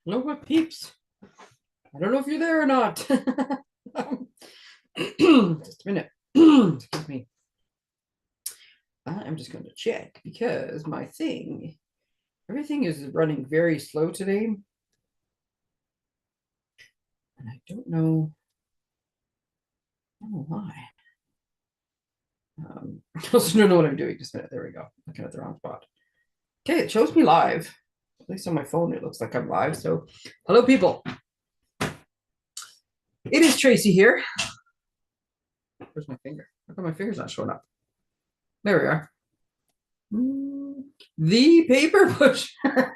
Hello, what peeps? I don't know if you're there or not. Just a minute. Excuse me. I'm just going to check because my thing, everything is running very slow today. And I don't know why. I also don't know what I'm doing. Just a minute. There we go. Looking at the wrong spot. Okay, it shows me live. At least on my phone, it looks like I'm live. So, hello, people. It is Tracey here. Where's my finger? How come my finger's not showing up? There we are. The paper pusher.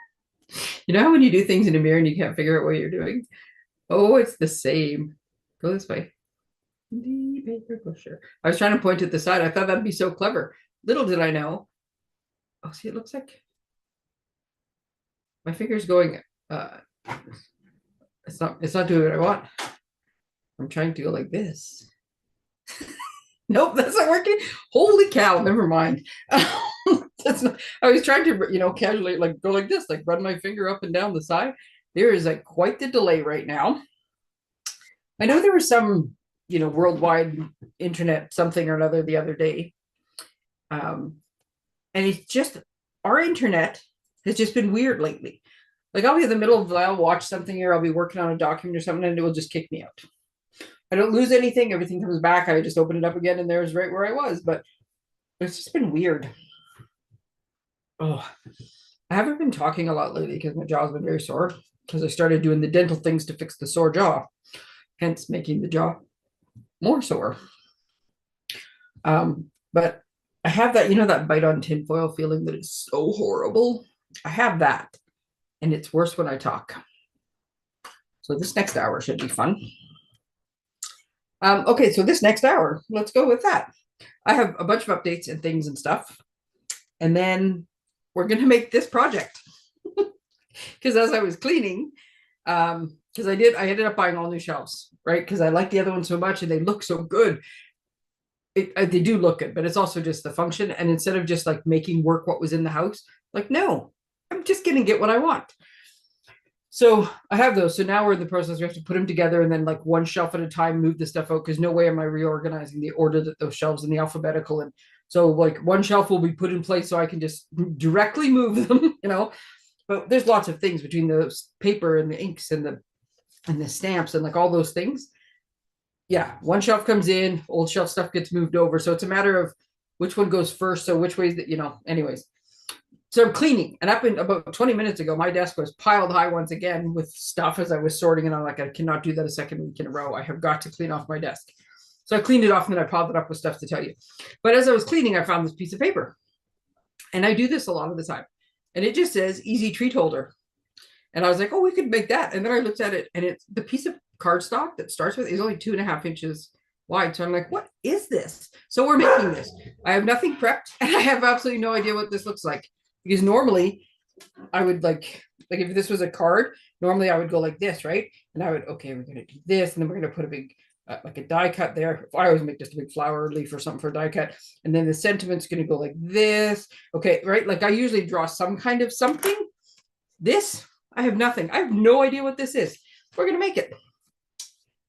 You know how when you do things in a mirror and you can't figure out what you're doing? Oh, it's the same. Go this way. The paper pusher. I was trying to point at the side. I thought that'd be so clever. Little did I know. Oh, see, it looks like my finger's going. It's not doing what I want. I'm trying to go like this. Nope, that's not working. Holy cow! Never mind. That's not. I was trying to, casually like go like this, like run my finger up and down the side. There is like quite the delay right now. I know there was some, worldwide internet something or another the other day, and it's just our internet has just been weird lately. Like I'll be in the middle of, I'll watch something or I'll be working on a document or something, and it will just kick me out. I don't lose anything. Everything comes back. I just open it up again, and there's right where I was. But it's just been weird. Oh, I haven't been talking a lot lately because my jaw's been very sore because I started doing the dental things to fix the sore jaw, hence making the jaw more sore. But I have that, that bite on tinfoil feeling that is so horrible. I have that, and it's worse when I talk. So this next hour should be fun. Okay, so this next hour, let's go with that. I have a bunch of updates and things and stuff. And then we're going to make this project. Because as I was cleaning, because I ended up buying all new shelves, right? Because I like the other ones so much and they look so good. They do look good, but it's also just the function. And instead of just like making work what was in the house, like, no, I'm just going to get what I want. So I have those. So now we're in the process. We have to put them together and then like one shelf at a time, move the stuff out because no way am I reorganizing the order that those shelves in the alphabetical. And so like one shelf will be put in place so I can just directly move them, But there's lots of things between the paper and the inks and the stamps and like all those things. Yeah, one shelf comes in, old shelf stuff gets moved over. So it's a matter of which one goes first. So which ways that, anyways. So I'm cleaning, and up in about 20 minutes ago, my desk was piled high once again with stuff as I was sorting, and I'm like, I cannot do that a second week in a row. I have got to clean off my desk. So I cleaned it off, and then I piled it up with stuff to tell you. But as I was cleaning, I found this piece of paper, and I do this a lot of the time, and it just says easy treat holder. And I was like, oh, we could make that. And then I looked at it, and it's the piece of cardstock that starts with is only 2.5 inches wide. So I'm like, what is this? So we're making this. I have nothing prepped, and I have absolutely no idea what this looks like. Because normally I would like if this was a card, normally I would go like this, right? And I would, okay, we're going to do this. And then we're going to put a big, like a die cut there. I always make just a big flower leaf or something for a die cut. And then the sentiment's going to go like this. Okay, right? Like I usually draw some kind of something. This, I have nothing. I have no idea what this is. We're going to make it.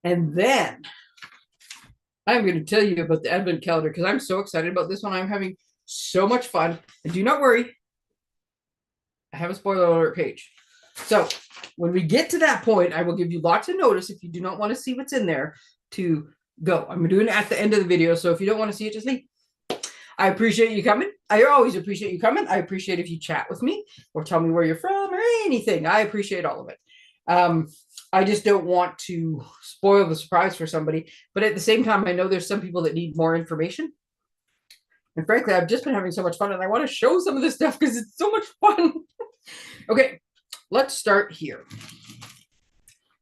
And then I'm going to tell you about the advent calendar because I'm so excited about this one. I'm having so much fun. And do not worry, I have a spoiler alert page. So when we get to that point, I will give you lots of notice if you do not want to see what's in there to go. I'm doing it at the end of the video. So if you don't want to see it, just leave. I appreciate you coming. I always appreciate you coming. I appreciate if you chat with me or tell me where you're from or anything. I appreciate all of it. I just don't want to spoil the surprise for somebody. But at the same time, I know there's some people that need more information. And frankly, I've just been having so much fun and I want to show some of this stuff because it's so much fun. Okay, let's start here.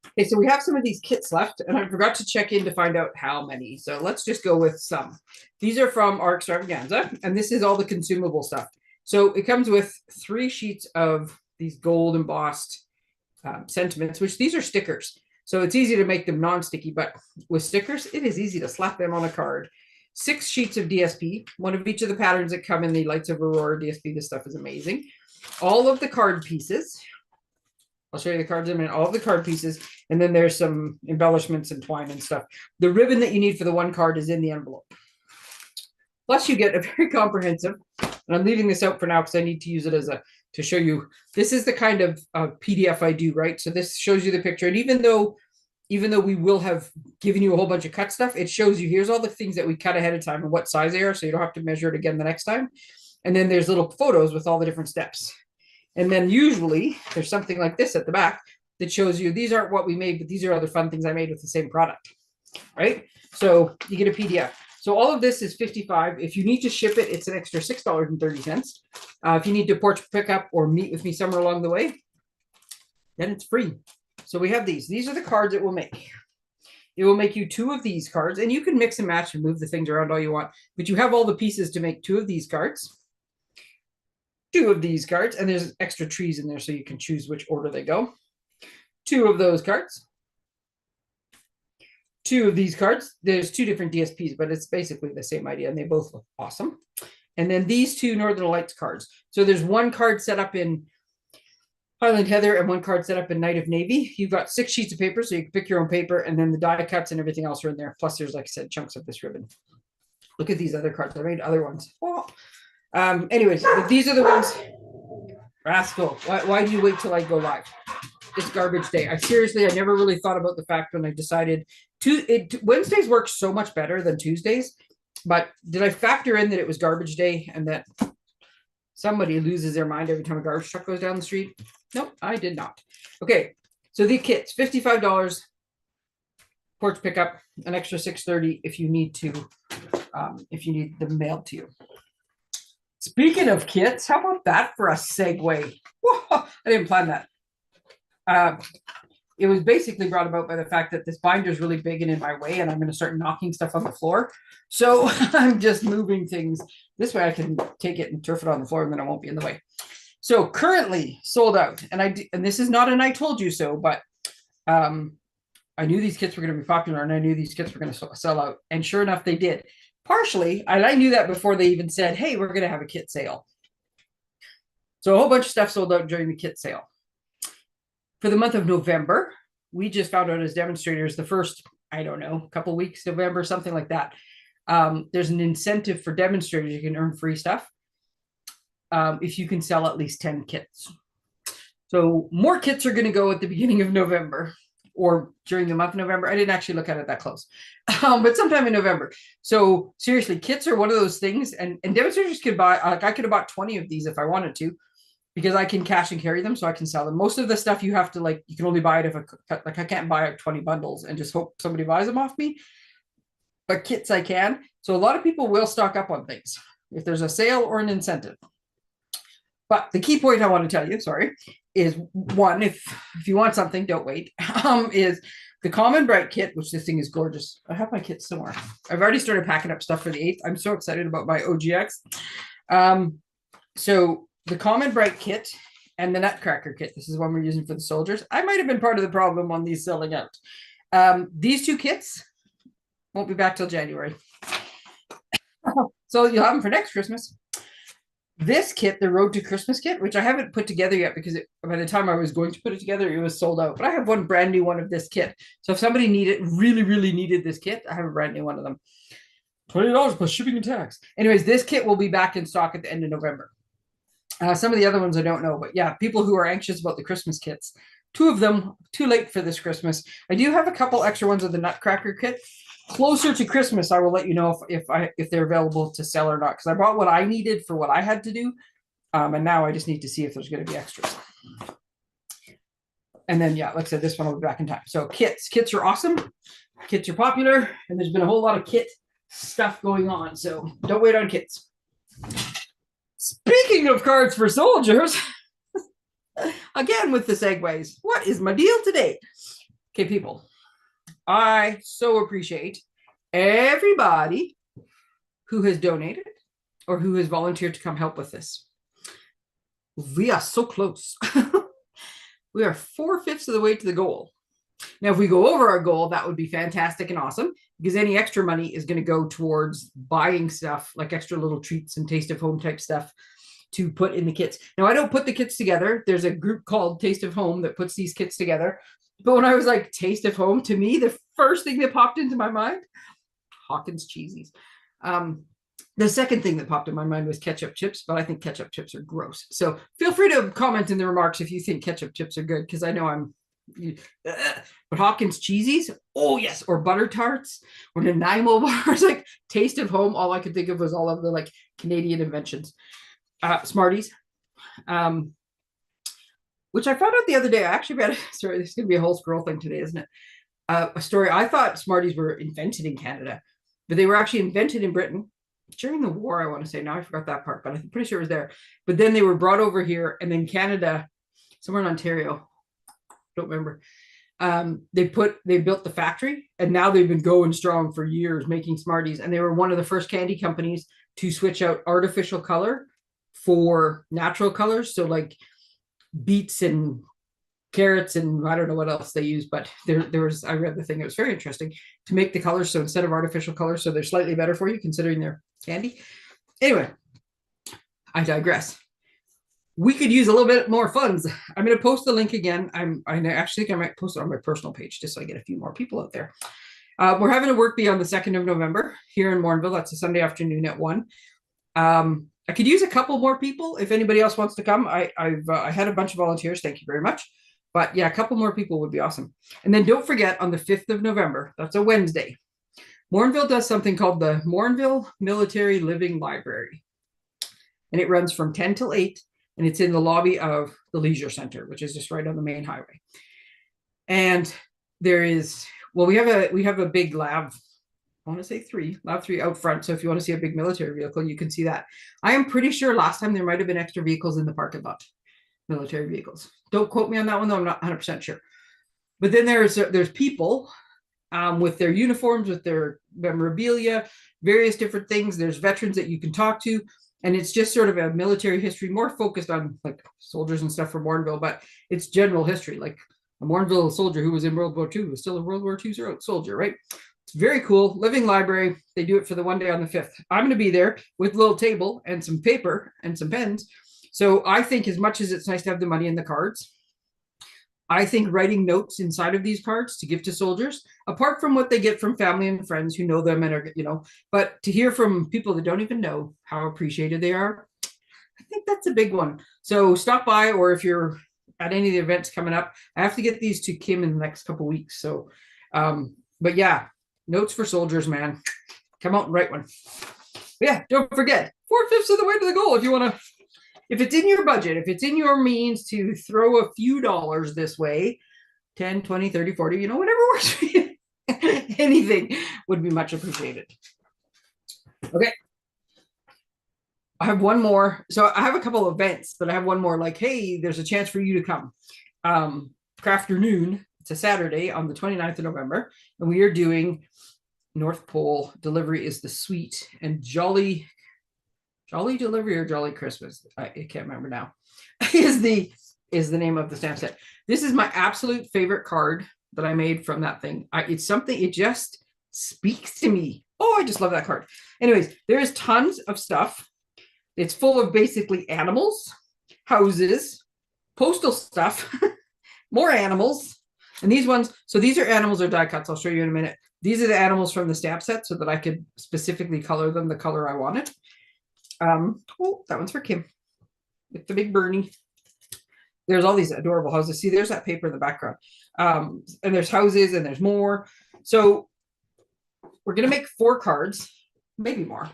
Okay, so we have some of these kits left and I forgot to check in to find out how many. So let's just go with some. These are from our extravaganza and this is all the consumable stuff. So it comes with 3 sheets of these gold embossed sentiments, which these are stickers. So it's easy to make them non-sticky, but with stickers, it is easy to slap them on a card. 6 sheets of DSP, one of each of the patterns that come in the Lights of Aurora DSP. This stuff is amazing. All of the card pieces. I'll show you the cards in a minute, all of the card pieces. And then there's some embellishments and twine and stuff. The ribbon that you need for the one card is in the envelope. Plus you get a very comprehensive, and I'm leaving this out for now because I need to use it as to show you, this is the kind of PDF I do, right? So this shows you the picture. And even though we will have given you a whole bunch of cut stuff, it shows you, here's all the things that we cut ahead of time and what size they are, so you don't have to measure it again the next time. And then there's little photos with all the different steps. And then usually there's something like this at the back that shows you, these aren't what we made, but these are other fun things I made with the same product, right? So you get a PDF. So all of this is $55. If you need to ship it, it's an extra $6.30. If you need to porch pick up or meet with me somewhere along the way, then it's free. So we have these. These are the cards it will make. It will make you 2 of these cards, and you can mix and match and move the things around all you want, but you have all the pieces to make 2 of these cards, 2 of these cards, and there's extra trees in there so you can choose which order they go. 2 of those cards. 2 of these cards. There's 2 different DSPs, but it's basically the same idea, and they both look awesome. And then these 2 Northern Lights cards. So there's 1 card set up in Highland Heather and 1 card set up in Night of Navy. You've got 6 sheets of paper, so you can pick your own paper, and then the die cuts and everything else are in there. Plus there's, like I said, chunks of this ribbon. Look at these other cards. I made other ones. Well, anyways, but these are the ones. Rascal. Why do you wait till I go live? It's garbage day. I never really thought about the fact when I decided Wednesdays work so much better than Tuesdays, but did I factor in that it was garbage day and that somebody loses their mind every time a garbage truck goes down the street? Nope, I did not. Okay, so the kits, $55, porch pickup, an extra $6.30 if you need them mailed to you. Speaking of kits, how about that for a segue? Whoa, I didn't plan that. It was basically brought about by the fact that this binder is really big and in my way, and I'm going to start knocking stuff on the floor. So I'm just moving things. This way I can take it and turf it on the floor, and then it won't be in the way. So currently sold out. And this is not an I told you so, but I knew these kits were going to be popular, and I knew these kits were going to sell out. And sure enough, they did. Partially, and I knew that before they even said, hey, we're going to have a kit sale. So a whole bunch of stuff sold out during the kit sale. For the month of November, we just found out as demonstrators, the first, I don't know, couple weeks, November, something like that. There's an incentive for demonstrators. You can earn free stuff if you can sell at least 10 kits. So more kits are going to go at the beginning of November or during the month of November. I didn't actually look at it that close, but sometime in November. So seriously, kits are one of those things, and demonstrators could buy, like I could have bought 20 of these if I wanted to, because I can cash and carry them, so I can sell them. Most of the stuff you have to, like, you can only buy it if I can't buy 20 bundles and just hope somebody buys them off me. But kits I can. So a lot of people will stock up on things if there's a sale or an incentive. But the key point I want to tell you, is one, if you want something, don't wait, is the Common Bright kit, which this thing is gorgeous. I have my kit somewhere. I've already started packing up stuff for the 8th. I'm so excited about my OGX. So the Common Bright kit and the Nutcracker kit. This is one we're using for the soldiers. I might have been part of the problem on these selling out. These 2 kits won't be back till January. So you'll have them for next Christmas. This kit, the Road to Christmas kit, which I haven't put together yet because by the time I was going to put it together, it was sold out. But I have one brand new one of this kit. So if somebody really needed this kit, I have a brand new one of them. $20 plus shipping and tax. Anyways, this kit will be back in stock at the end of November. Some of the other ones I don't know, but yeah, people who are anxious about the Christmas kits, 2 of them too late for this Christmas. I do have a couple extra ones of the Nutcracker kit. Closer to Christmas, I will let you know if they're available to sell or not, because I bought what I needed for what I had to do, and now I just need to see if there's going to be extras. And then, yeah, like I said, this one will be back in time. So kits are awesome. Kits are popular, and there's been a whole lot of kit stuff going on. So don't wait on kits. Speaking of cards for soldiers, again with the segues, what is my deal today? Okay, people, I so appreciate everybody who has donated or who has volunteered to come help with this. We are so close. We are 4/5 of the way to the goal. Now, if we go over our goal, that would be fantastic and awesome, because any extra money is going to go towards buying stuff like extra little treats and taste of home type stuff to put in the kits. Now, I don't put the kits together. There's a group called Taste of Home that puts these kits together. But when I was like, Taste of Home, to me, the first thing that popped into my mind, Hawkins cheesies. The second thing that popped in my mind was ketchup chips, but I think ketchup chips are gross. So feel free to comment in the remarks if you think ketchup chips are good, because I know I'm, but Hawkins cheesies, oh yes, or butter tarts, or Nanaimo bars, like Taste of Home. All I could think of was all of the like Canadian inventions. Smarties, which I found out the other day. I actually read, sorry, this is going to be a whole scroll thing today, isn't it? A story. I thought Smarties were invented in Canada, but they were actually invented in Britain during the war, I want to say. Now I forgot that part, but I'm pretty sure it was there. But then they were brought over here, and then Canada, somewhere in Ontario, don't remember. They built the factory, and now they've been going strong for years making Smarties. And they were one of the first candy companies to switch out artificial color for natural colors. So like beets and carrots and I don't know what else they use, but there was, I read the thing, it was very interesting to make the colors. So instead of artificial colors, so they're slightly better for you considering they're candy. Anyway, I digress. We could use a little bit more funds. I'm going to post the link again. I actually think I might post it on my personal page just so I get a few more people out there. We're having a work bee on the 2nd of November here in Morinville. That's a Sunday afternoon at 1. I could use a couple more people if anybody else wants to come. I had a bunch of volunteers. Thank you very much. But yeah, a couple more people would be awesome. And then don't forget, on the 5th of November, that's a Wednesday, Morinville does something called the Morinville Military Living Library. And it runs from 10 till 8, and it's in the lobby of the Leisure Center, which is just right on the main highway. And there is, well, we have a big lab, I want to say lab 3 out front. So if you want to see a big military vehicle, you can see that. I am pretty sure last time there might have been extra vehicles in the parking lot. Military vehicles. Don't quote me on that one, though. I'm not 100% sure. But then there's people with their uniforms, with their memorabilia, various different things. There's veterans that you can talk to. And it's just sort of a military history, more focused on like soldiers and stuff from Morinville, but it's general history. Like a Morinville soldier who was in World War II was still a World War II soldier, right? It's very cool. Living library. They do it for the one day on the 5th. I'm going to be there with a little table and some paper and some pens. So I think as much as it's nice to have the money and the cards, I think writing notes inside of these cards to give to soldiers, apart from what they get from family and friends who know them and are, but to hear from people that don't even know how appreciated they are, I think that's a big one. So stop by, or if you're at any of the events coming up, I have to get these to Kim in the next couple of weeks. So, but yeah, notes for soldiers, man. Come out and write one. But yeah, don't forget, 4/5 of the way to the goal if you want to. If it's in your budget, if it's in your means to throw a few dollars this way, 10, 20, 30, 40, whatever works for you, anything would be much appreciated. Okay. I have one more. So I have a couple of events, but I have one more like, hey, there's a chance for you to come. Crafternoon, it's a Saturday on the 29th of November, and we are doing North Pole delivery is the sweet and Jolly Delivery or Jolly Christmas, I can't remember now, is the name of the stamp set. This is my absolute favorite card that I made from that thing. It's something, it just speaks to me. Oh, I just love that card. Anyways, there is tons of stuff. It's full of basically animals, houses, postal stuff, more animals. And these ones, so these are animals or die cuts. I'll show you in a minute. These are the animals from the stamp set so that I could specifically color them the color I wanted. Oh, that one's for Kim with the big Bernie. There's all these adorable houses. See, there's that paper in the background. And there's houses and there's more. So we're going to make 4 cards, maybe more.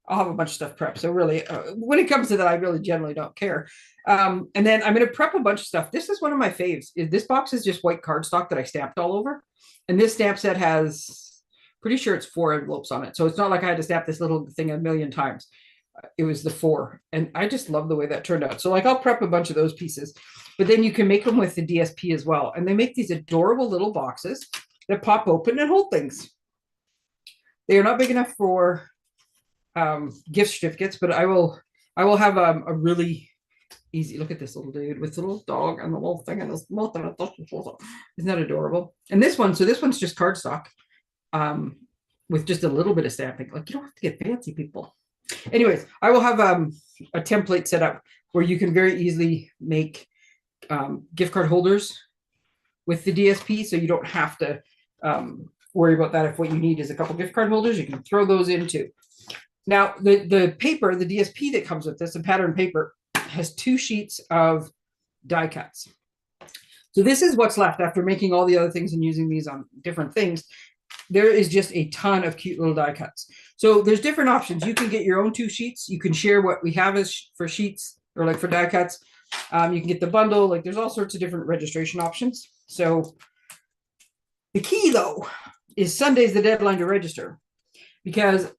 I'll have a bunch of stuff prepped. So really, when it comes to that, I really generally don't care. And then I'm going to prep a bunch of stuff. This is one of my faves. This box is just white cardstock that I stamped all over. And this stamp set has, pretty sure it's 4 envelopes on it. So it's not like I had to stamp this little thing a million times. It was the 4, and I just love the way that turned out. So like I'll prep a bunch of those pieces, but then you can make them with the DSP as well. And they make these adorable little boxes that pop open and hold things. They are not big enough for gift certificates, but I will have a really easy, look at this little dude with the little dog and the little thing and this mouth. Isn't that adorable? And this one, so this one's just cardstock with just a little bit of stamping. Like, you don't have to get fancy, people. Anyways, I will have a template set up where you can very easily make gift card holders with the DSP, so you don't have to worry about that. If what you need is a couple gift card holders, you can throw those into. Now, the paper, the DSP that comes with this, the pattern paper, has 2 sheets of die cuts. So this is what's left after making all the other things and using these on different things. There is just a ton of cute little die cuts. So there's different options. You can get your own 2 sheets. You can share what we have as for sheets or like for die cuts. You can get the bundle. Like there's all sorts of different registration options. So the key though is Sunday's the deadline to register, because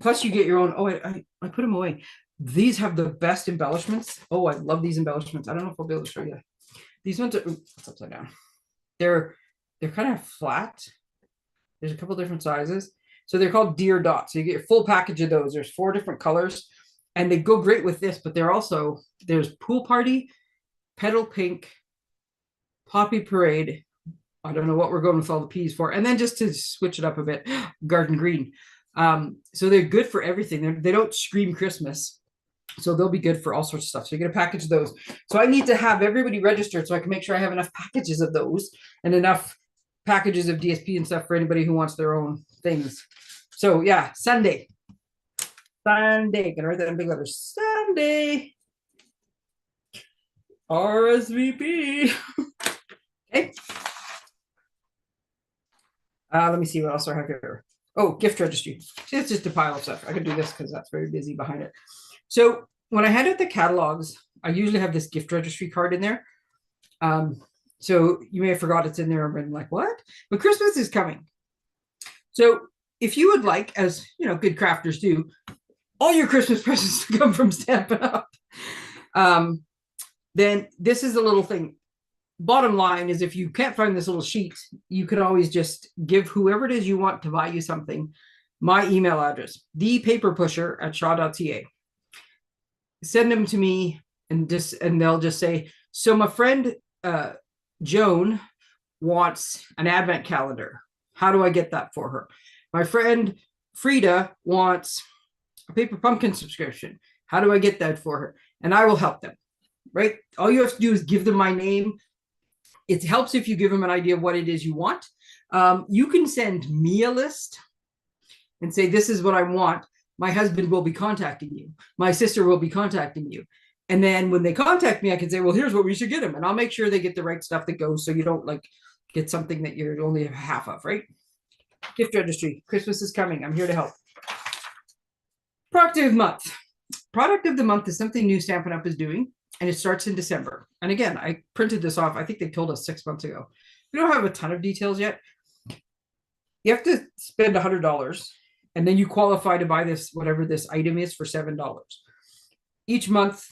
plus you get your own. Oh, I put them away. These have the best embellishments. Oh, I love these embellishments. I don't know if I'll be able to show you. These ones are it's upside down. They're kind of flat. There's a couple different sizes. So they're called deer dots. So you get your full package of those. There's 4 different colors and they go great with this, but they're also, there's pool party, petal pink, poppy parade. I don't know what we're going with all the P's for. And then just to switch it up a bit, garden green. So they're good for everything. They don't scream Christmas. So they'll be good for all sorts of stuff. So you're going to package those. So I need to have everybody registered so I can make sure I have enough packages of those and enough packages of DSP and stuff for anybody who wants their own things. So yeah, Sunday. Gonna write that in big letters. Sunday. RSVP. Okay. Let me see what else I have here. Oh, gift registry. See, it's just a pile of stuff. I can do this because that's very busy behind it. So when I hand out the catalogs, I usually have this gift registry card in there. So you may have forgot it's in there and been like, what? But Christmas is coming. So if you would like, as you know, good crafters do, all your Christmas presents to come from Stampin' Up, then this is a little thing. Bottom line is, if you can't find this little sheet, you can always just give whoever it is you want to buy you something my email address, thepaperpusher@shaw.ca. Send them to me and they'll just say, so my friend Joan wants an advent calendar. How do I get that for her? My friend Frida wants a paper pumpkin subscription. How do I get that for her? And I will help them, right? All you have to do is give them my name. It helps if you give them an idea of what it is you want. You can send me a list and say, this is what I want. My husband will be contacting you. My sister will be contacting you. And then when they contact me, I can say, well, here's what we should get them. And I'll make sure they get the right stuff that goes, so you don't like get something that you're only half of, right? Gift registry. Christmas is coming. I'm here to help. Product of the month. Product of the month is something new Stampin' Up is doing, and it starts in December. And again, I printed this off. I think they told us 6 months ago. We don't have a ton of details yet. You have to spend $100, and then you qualify to buy this, whatever this item is, for $7. Each month,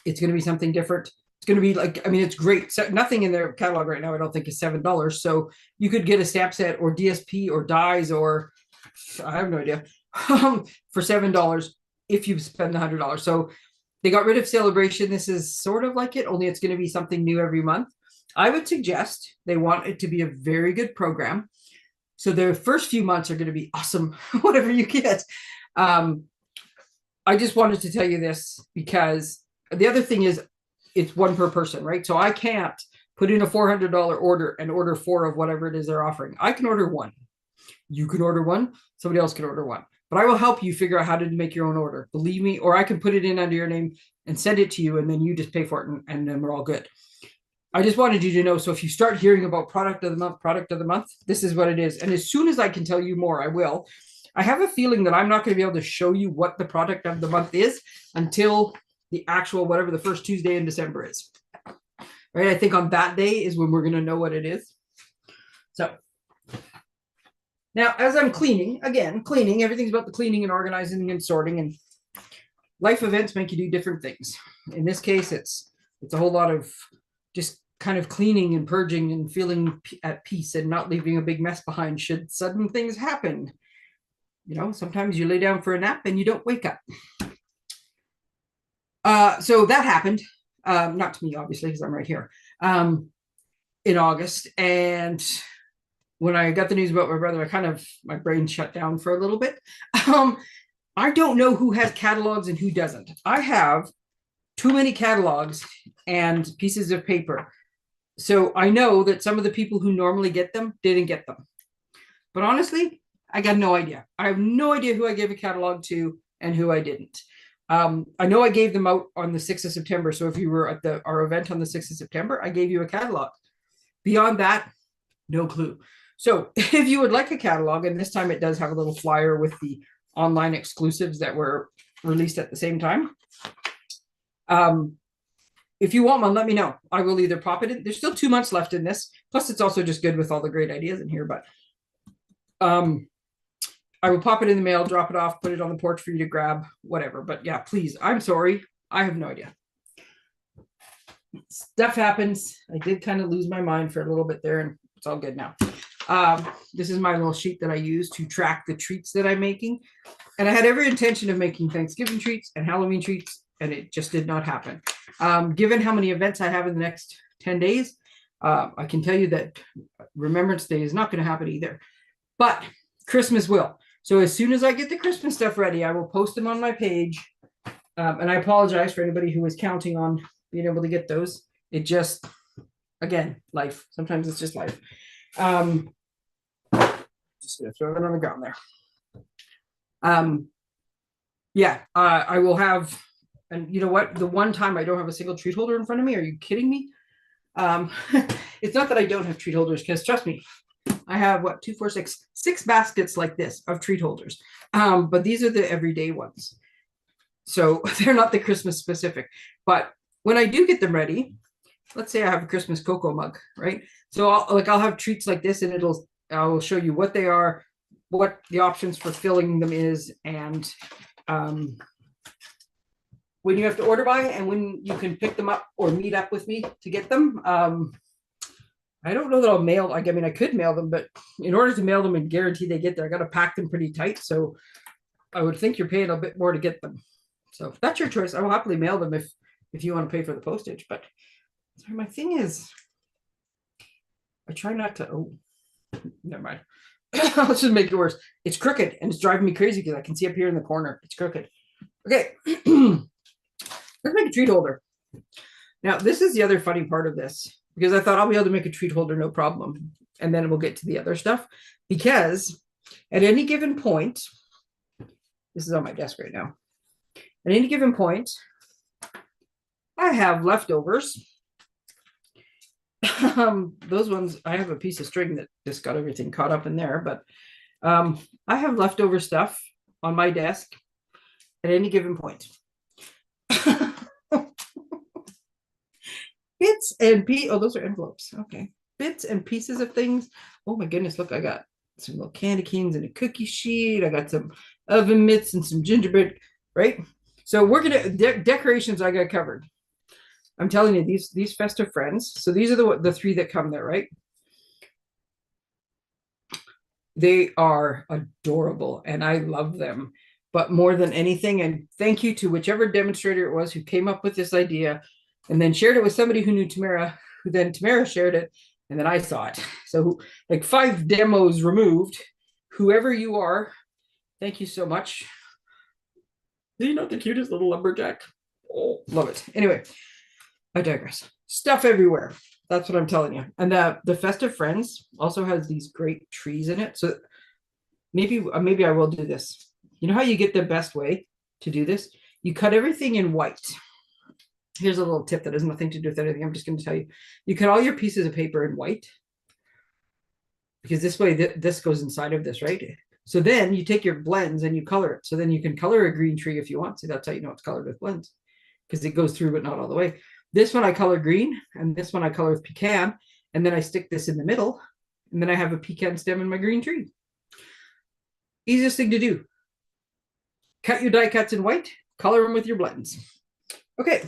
it's going to be something different. It's going to be like, I mean, it's great. So nothing in their catalog right now, I don't think, is $7. So you could get a stamp set or DSP or dies or I have no idea for $7 if you spend the $100. So they got rid of Celebration. This is sort of like it, only it's going to be something new every month. I would suggest they want it to be a very good program. So the first few months are going to be awesome, whatever you get. I just wanted to tell you this because the other thing is it's one per person, right? So I can't put in a $400 order and order 4 of whatever it is they're offering. I can order 1. You can order 1. Somebody else can order 1. But I will help you figure out how to make your own order. Believe me, or I can put it in under your name and send it to you, and then you just pay for it, and then we're all good. I just wanted you to know. So if you start hearing about product of the month, this is what it is. And as soon as I can tell you more, I will. I have a feeling that I'm not going to be able to show you what the product of the month is until the actual, whatever the first Tuesday in December is. Right? I think on that day is when we're going to know what it is. So now, as I'm cleaning, again, everything's about the cleaning and organizing and sorting, and life events make you do different things. In this case, it's a whole lot of just kind of cleaning and purging and feeling at peace and not leaving a big mess behind should sudden things happen. You know, sometimes you lay down for a nap and you don't wake up. So that happened, not to me, obviously, because I'm right here, in August. And when I got the news about my brother, my brain shut down for a little bit. I don't know who has catalogs and who doesn't. I have too many catalogs and pieces of paper. So I know that some of the people who normally get them didn't get them. But honestly, I got no idea. I have no idea who I gave a catalog to and who I didn't. I know I gave them out on the 6th of September. So if you were at our event on the 6th of September, I gave you a catalog. Beyond that, no clue. So if you would like a catalog, and this time it does have a little flyer with the online exclusives that were released at the same time. If you want one, let me know. I will either pop it in. There's still 2 months left in this. Plus, it's also just good with all the great ideas in here. But I will pop it in the mail, drop it off, put it on the porch for you to grab, whatever. But yeah, please, I'm sorry. I have no idea. Stuff happens. I did kind of lose my mind for a little bit there, and it's all good now. This is my little sheet that I use to track the treats that I'm making. And I had every intention of making Thanksgiving treats and Halloween treats, and it just did not happen. Given how many events I have in the next 10 days, I can tell you that Remembrance Day is not going to happen either. But Christmas will. So as soon as I get the Christmas stuff ready, I will post them on my page. And I apologize for anybody who was counting on being able to get those. It just, again, life. Sometimes it's just life. Just gonna throw it on the ground there. Yeah, I will have, and you know what? The one time I don't have a single treat holder in front of me, are you kidding me? It's not that I don't have treat holders, because trust me, I have what, 2, 4, 6, 6 baskets like this of treat holders. But these are the everyday ones. So they're not the Christmas specific. But when I do get them ready, let's say I have a Christmas cocoa mug, right? So I'll have treats like this, and I will show you what they are, what the options for filling them is, and when you have to order by and when you can pick them up or meet up with me to get them. I don't know that I'll mail. I mean, I could mail them, but in order to mail them and guarantee they get there, I got to pack them pretty tight. So I would think you're paying a bit more to get them. So that's your choice. I will happily mail them if you want to pay for the postage. But sorry, my thing is, I try not to. Oh, never mind. Let's just make it worse. It's crooked and it's driving me crazy because I can see up here in the corner. It's crooked. Okay. Let's make a treat holder. Now, this is the other funny part of this, because I thought I'll be able to make a treat holder, no problem. And then we'll get to the other stuff. Because at any given point, this is on my desk right now. At any given point, I have leftovers. Those ones, I have a piece of string that just got everything caught up in there. But I have leftover stuff on my desk at any given point. Bits and oh, those are envelopes. Okay. Bits and pieces of things. Oh my goodness, look, I got some little candy canes and a cookie sheet. I got some oven mitts and some gingerbread, right? So we're gonna decorations I got covered. I'm telling you, these festive friends. So these are the 3 that come there, right? They are adorable and I love them. But more than anything, and thank you to whichever demonstrator it was who came up with this idea and then shared it with somebody who knew Tamara, who then Tamara shared it, and then I saw it. So like 5 demos removed. Whoever you are, thank you so much. Is he not the cutest little lumberjack? Oh, love it. Anyway, I digress. Stuff everywhere. That's what I'm telling you. And the Festive Friends also has these great trees in it. So maybe I will do this. You know how you get the best way to do this? You cut everything in white. Here's a little tip that has nothing to do with anything. I'm just going to tell you. You cut all your pieces of paper in white. Because this way, this goes inside of this, right? So then you take your blends and you color it. So then you can color a green tree if you want. So that's how you know it's colored with blends. Because it goes through, but not all the way. This one I color green, and this one I color with pecan. And then I stick this in the middle. And then I have a pecan stem in my green tree. Easiest thing to do. Cut your die cuts in white, color them with your blends. Okay.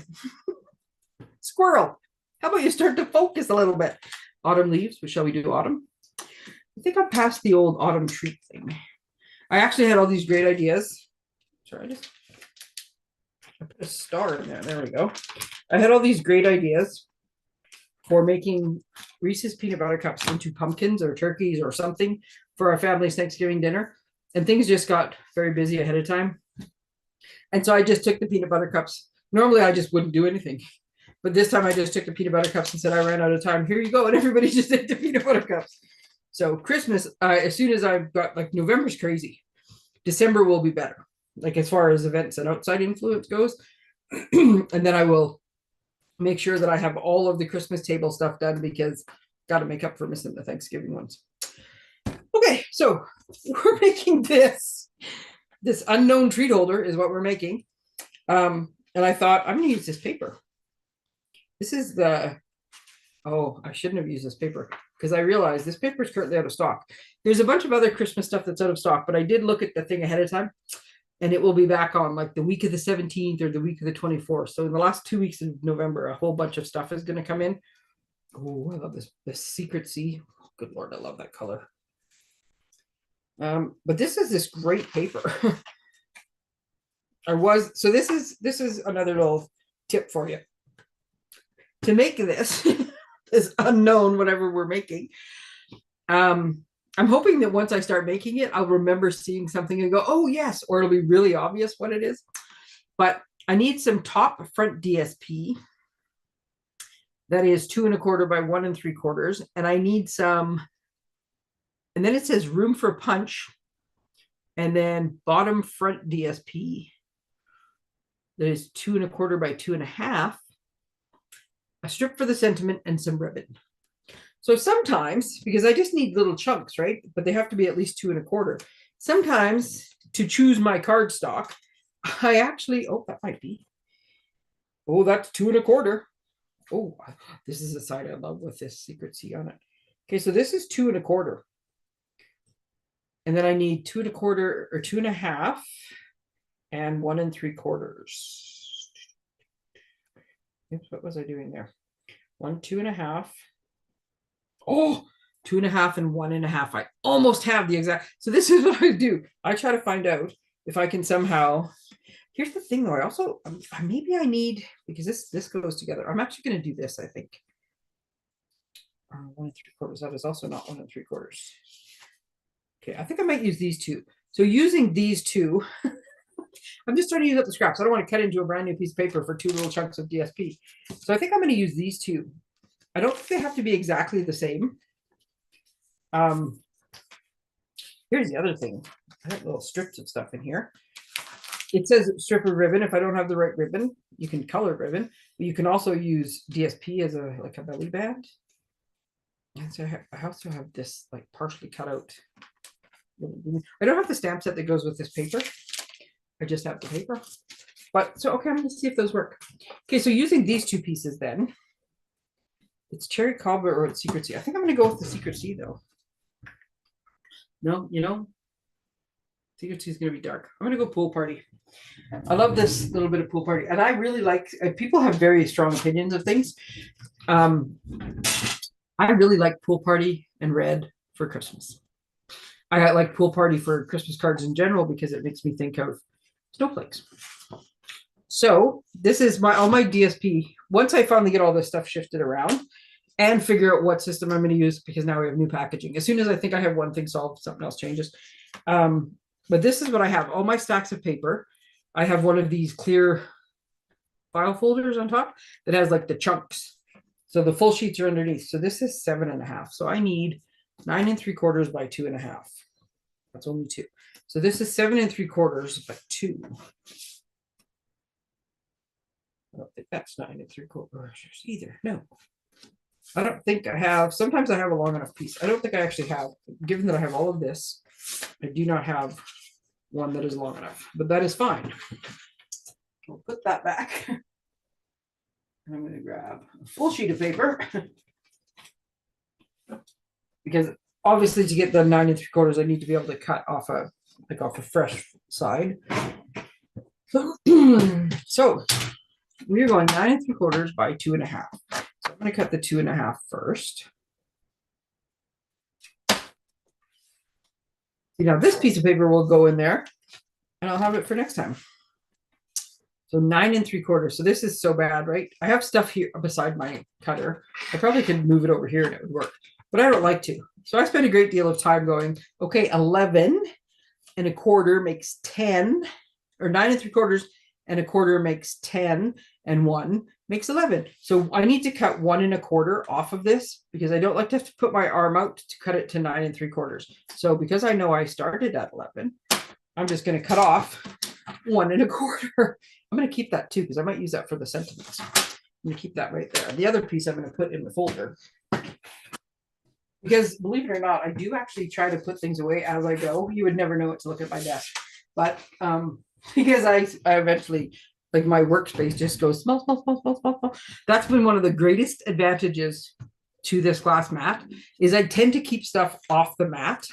Squirrel. How about you start to focus a little bit? Autumn leaves, but shall we do autumn? I think I'm past the old autumn treat thing. I actually had all these great ideas. Sorry, I put a star in there. There we go. I had all these great ideas for making Reese's peanut butter cups into pumpkins or turkeys or something for our family's Thanksgiving dinner. And things just got very busy ahead of time. And so I just took the peanut butter cups. Normally I just wouldn't do anything. But this time I just took the peanut butter cups and said, I ran out of time. Here you go. And everybody just ate the peanut butter cups. So Christmas, as soon as I've got, like, November's crazy. December will be better. Like, as far as events and outside influence goes. And then I will make sure that I have all of the Christmas table stuff done, because got to make up for missing the Thanksgiving ones. Okay, so we're making this unknown treat holder is what we're making. And I thought, I'm going to use this paper. This is I shouldn't have used this paper, because I realized this paper is currently out of stock. There's a bunch of other Christmas stuff that's out of stock, but I did look at the thing ahead of time, and it will be back on like the week of the 17th or the week of the 24th. So in the last 2 weeks of November, a whole bunch of stuff is going to come in. Oh, I love this Secret Sea. Good Lord, I love that color. But this is this great paper. So this is another little tip for you. To make this unknown, whatever we're making, I'm hoping that once I start making it, I'll remember seeing something and go, oh yes, or it'll be really obvious what it is. But I need some top front DSP. That is 2 1/4 by 1 3/4. And I need some, and then it says room for punch. And then bottom front DSP. That is 2 1/4 by 2 1/2. A strip for the sentiment, and some ribbon. So sometimes, because I just need little chunks, right? But they have to be at least 2 1/4. Sometimes, to choose my cardstock, I actually, that might be. Oh, that's 2 1/4. Oh, this is the side I love with this Secret Sea on it. Okay, so this is 2 1/4. And then I need 2 1/4 or 2 1/2 and 1 3/4. Oops, what was I doing there? 1 2 1/2. Oh, 2 1/2 and 1 1/2. I almost have the exact. So this is what I do. I try to find out if I can somehow. Here's the thing, though. I also maybe I need, because this goes together. I'm actually going to do this. I think 1 3/4. That is also not 1 3/4. Okay, I think I might use these two. So using these two. I'm just trying to use up the scraps. I don't want to cut into a brand new piece of paper for 2 little chunks of DSP. So I think I'm going to use these two. I don't think they have to be exactly the same. Here's the other thing. I have little strips of stuff in here. It says strip of ribbon. If I don't have the right ribbon, you can color ribbon. But you can also use DSP as a belly band. And so I also have this like partially cut out. I don't have the stamp set that goes with this paper. I just have the paper. But so, okay, I'm going to see if those work. Okay, so using these two pieces then, it's cherry cobbler or it's Secret Sea. I think I'm going to go with the Secret Sea though. No, Secret Sea is going to be dark. I'm going to go pool party. I love this little bit of pool party. And I really like, people have very strong opinions of things. I really like pool party and red for Christmas. I like pool party for Christmas cards in general because it makes me think of snowflakes. So this is all my DSP. Once I finally get all this stuff shifted around and figure out what system I'm going to use, because now we have new packaging. As soon as I think I have one thing solved, something else changes. But this is what I have. All my stacks of paper. I have one of these clear file folders on top that has like the chunks. So the full sheets are underneath. So this is 7 1/2. So I need 9 3/4 by 2 1/2. That's only 2. So this is 7 3/4 by 2. I don't think that's 9 3/4 either. No, I don't think I have. Sometimes I have a long enough piece. I don't think I actually have, given that I have all of this, I do not have one that is long enough, but that is fine. We'll put that back. And I'm going to grab a full sheet of paper because obviously to get the 9 3/4, I need to be able to cut off a fresh side. So we're going 9 3/4 by 2 1/2. So I'm going to cut the 2 1/2 first. See, now this piece of paper will go in there and I'll have it for next time. So 9 3/4. So this is so bad, right? I have stuff here beside my cutter. I probably could move it over here and it would work, but I don't like to. So I spend a great deal of time going, okay, 11 1/4 makes 10, or 9 3/4 and a quarter makes 10, and 1 makes 11. So I need to cut 1 and a quarter off of this because I don't like to have to put my arm out to cut it to 9 3/4. So because I know I started at 11, I'm just going to cut off 1 and a quarter. I'm going to keep that too because I might use that for the sentiments. I'm going to keep that right there. The other piece I'm going to put in the folder. Because believe it or not, I do actually try to put things away as I go. You would never know it to look at my desk. But because I eventually, like my workspace just goes small, small, small, small, small, small. That's been one of the greatest advantages to this glass mat is I tend to keep stuff off the mat.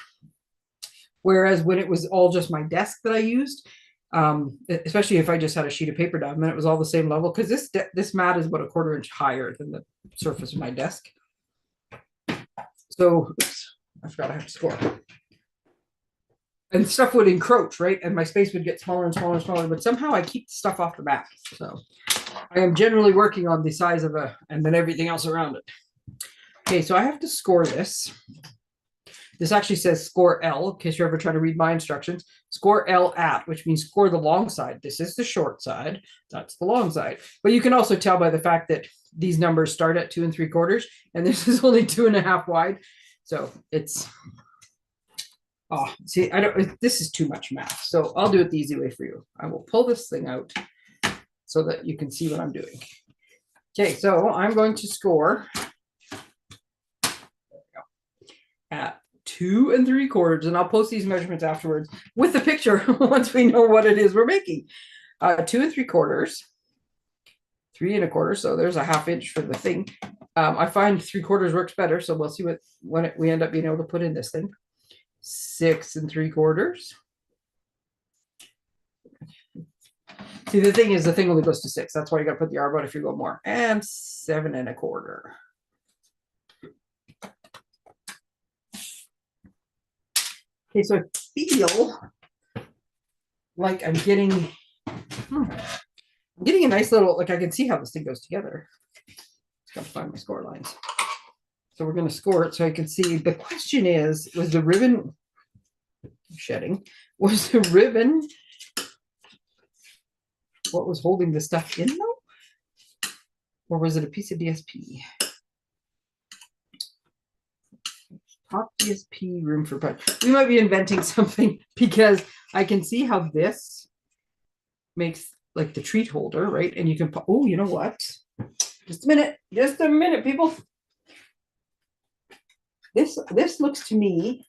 Whereas when it was all just my desk that I used, especially if I just had a sheet of paper down, then it was all the same level. Because this mat is about a 1/4 inch higher than the surface of my desk. So oops, I forgot I have to score. And stuff would encroach, right? And my space would get smaller and smaller and smaller, but somehow I keep stuff off the mat. So I am generally working on the size of and then everything else around it. Okay, so I have to score this. This actually says score L, in case you're ever trying to read my instructions. Score L at, which means score the long side. This is the short side. That's the long side. But you can also tell by the fact that these numbers start at 2 3/4, and this is only 2.5 wide. So it's... Oh, see, I don't, this is too much math. So I'll do it the easy way for you. I will pull this thing out so that you can see what I'm doing. Okay, so I'm going to score at 2 3/4, and I'll post these measurements afterwards with the picture once we know what it is we're making. 2 3/4, 3 1/4. So there's a 1/2 inch for the thing. I find 3/4 works better, so we'll see what we end up being able to put in this thing. 6 3/4. See, the thing is, the thing only goes to 6. That's why you got to put the arm out if you go more. And 7 1/4. Okay, so I feel like I'm getting a nice little, like I can see how this thing goes together. Just got to find my score lines. So we're going to score it so I can see. The question is, was the ribbon shedding? Was the ribbon what was holding the stuff in though? Or was it a piece of DSP? Top DSP room for punch. We might be inventing something because I can see how this makes like the treat holder, right? And you can put, oh, you know what? Just a minute, people. This looks to me,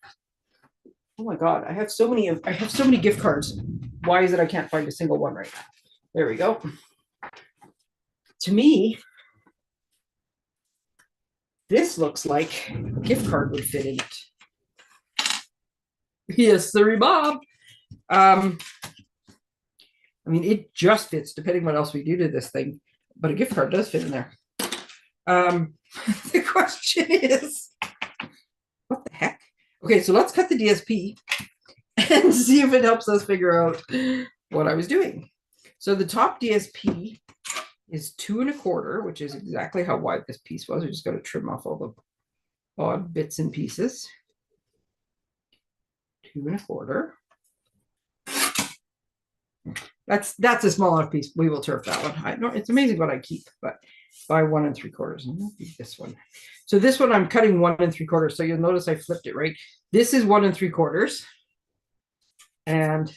oh my God, I have so many gift cards. Why is it I can't find a single one right now? There we go. To me, this looks like a gift card would fit in it. Yes, sir, Bob. I mean, it just fits depending what else we do to this thing, but a gift card does fit in there. The question is, what the heck? Okay, so let's cut the DSP and see if it helps us figure out what I was doing. So the top DSP is 2 1/4, which is exactly how wide this piece was. We just got to trim off all the odd bits and pieces. 2 1/4. That's a small enough piece. We will turf that one. I know it's amazing what I keep, but by 1 3/4. And this one. So this one I'm cutting 1 3/4. So you'll notice I flipped it, right? This is 1 3/4, and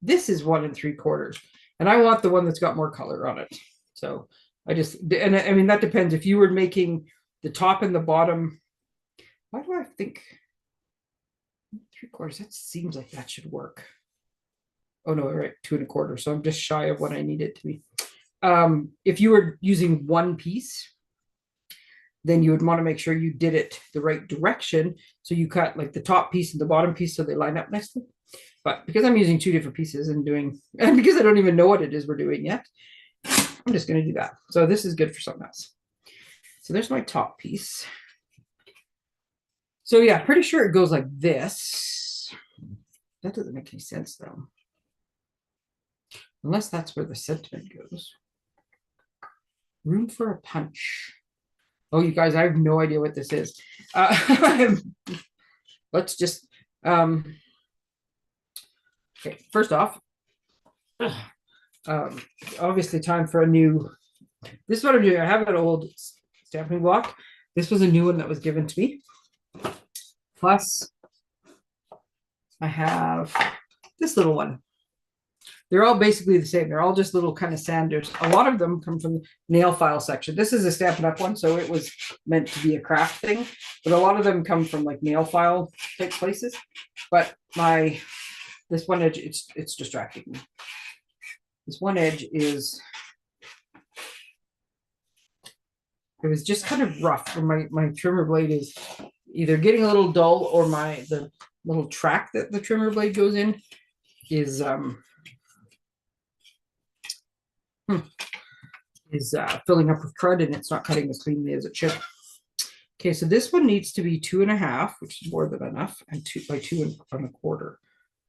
this is 1 3/4. And I want the one that's got more color on it. So I mean, that depends. If you were making the top and the bottom, why do I think 3/4? That seems like that should work. Oh no, right, 2 1/4. So I'm just shy of what I need it to be. If you were using one piece, then you would want to make sure you did it the right direction. So you cut like the top piece and the bottom piece so they line up nicely. But because I'm using 2 different pieces and because I don't even know what it is we're doing yet, I'm just going to do that. So this is good for something else. So there's my top piece. So yeah, pretty sure it goes like this. That doesn't make any sense though. Unless that's where the sentiment goes. Room for a punch. Oh, you guys, I have no idea what this is. Let's just... okay, first off, obviously time for a new, this is what I'm doing. I have an old stamping block. This was a new one that was given to me. Plus, I have this little one. They're all basically the same. They're all just little kind of sanders. A lot of them come from the nail file section. This is a Stampin' Up! One, so it was meant to be a craft thing. But a lot of them come from like nail file type places. But this one edge, it's distracting me. This one edge is, it was just kind of rough. And my trimmer blade is either getting a little dull, or the little track that the trimmer blade goes in is filling up with crud, and it's not cutting as cleanly as it should. Okay, so this one needs to be 2.5, which is more than enough, and 2 by 2.25.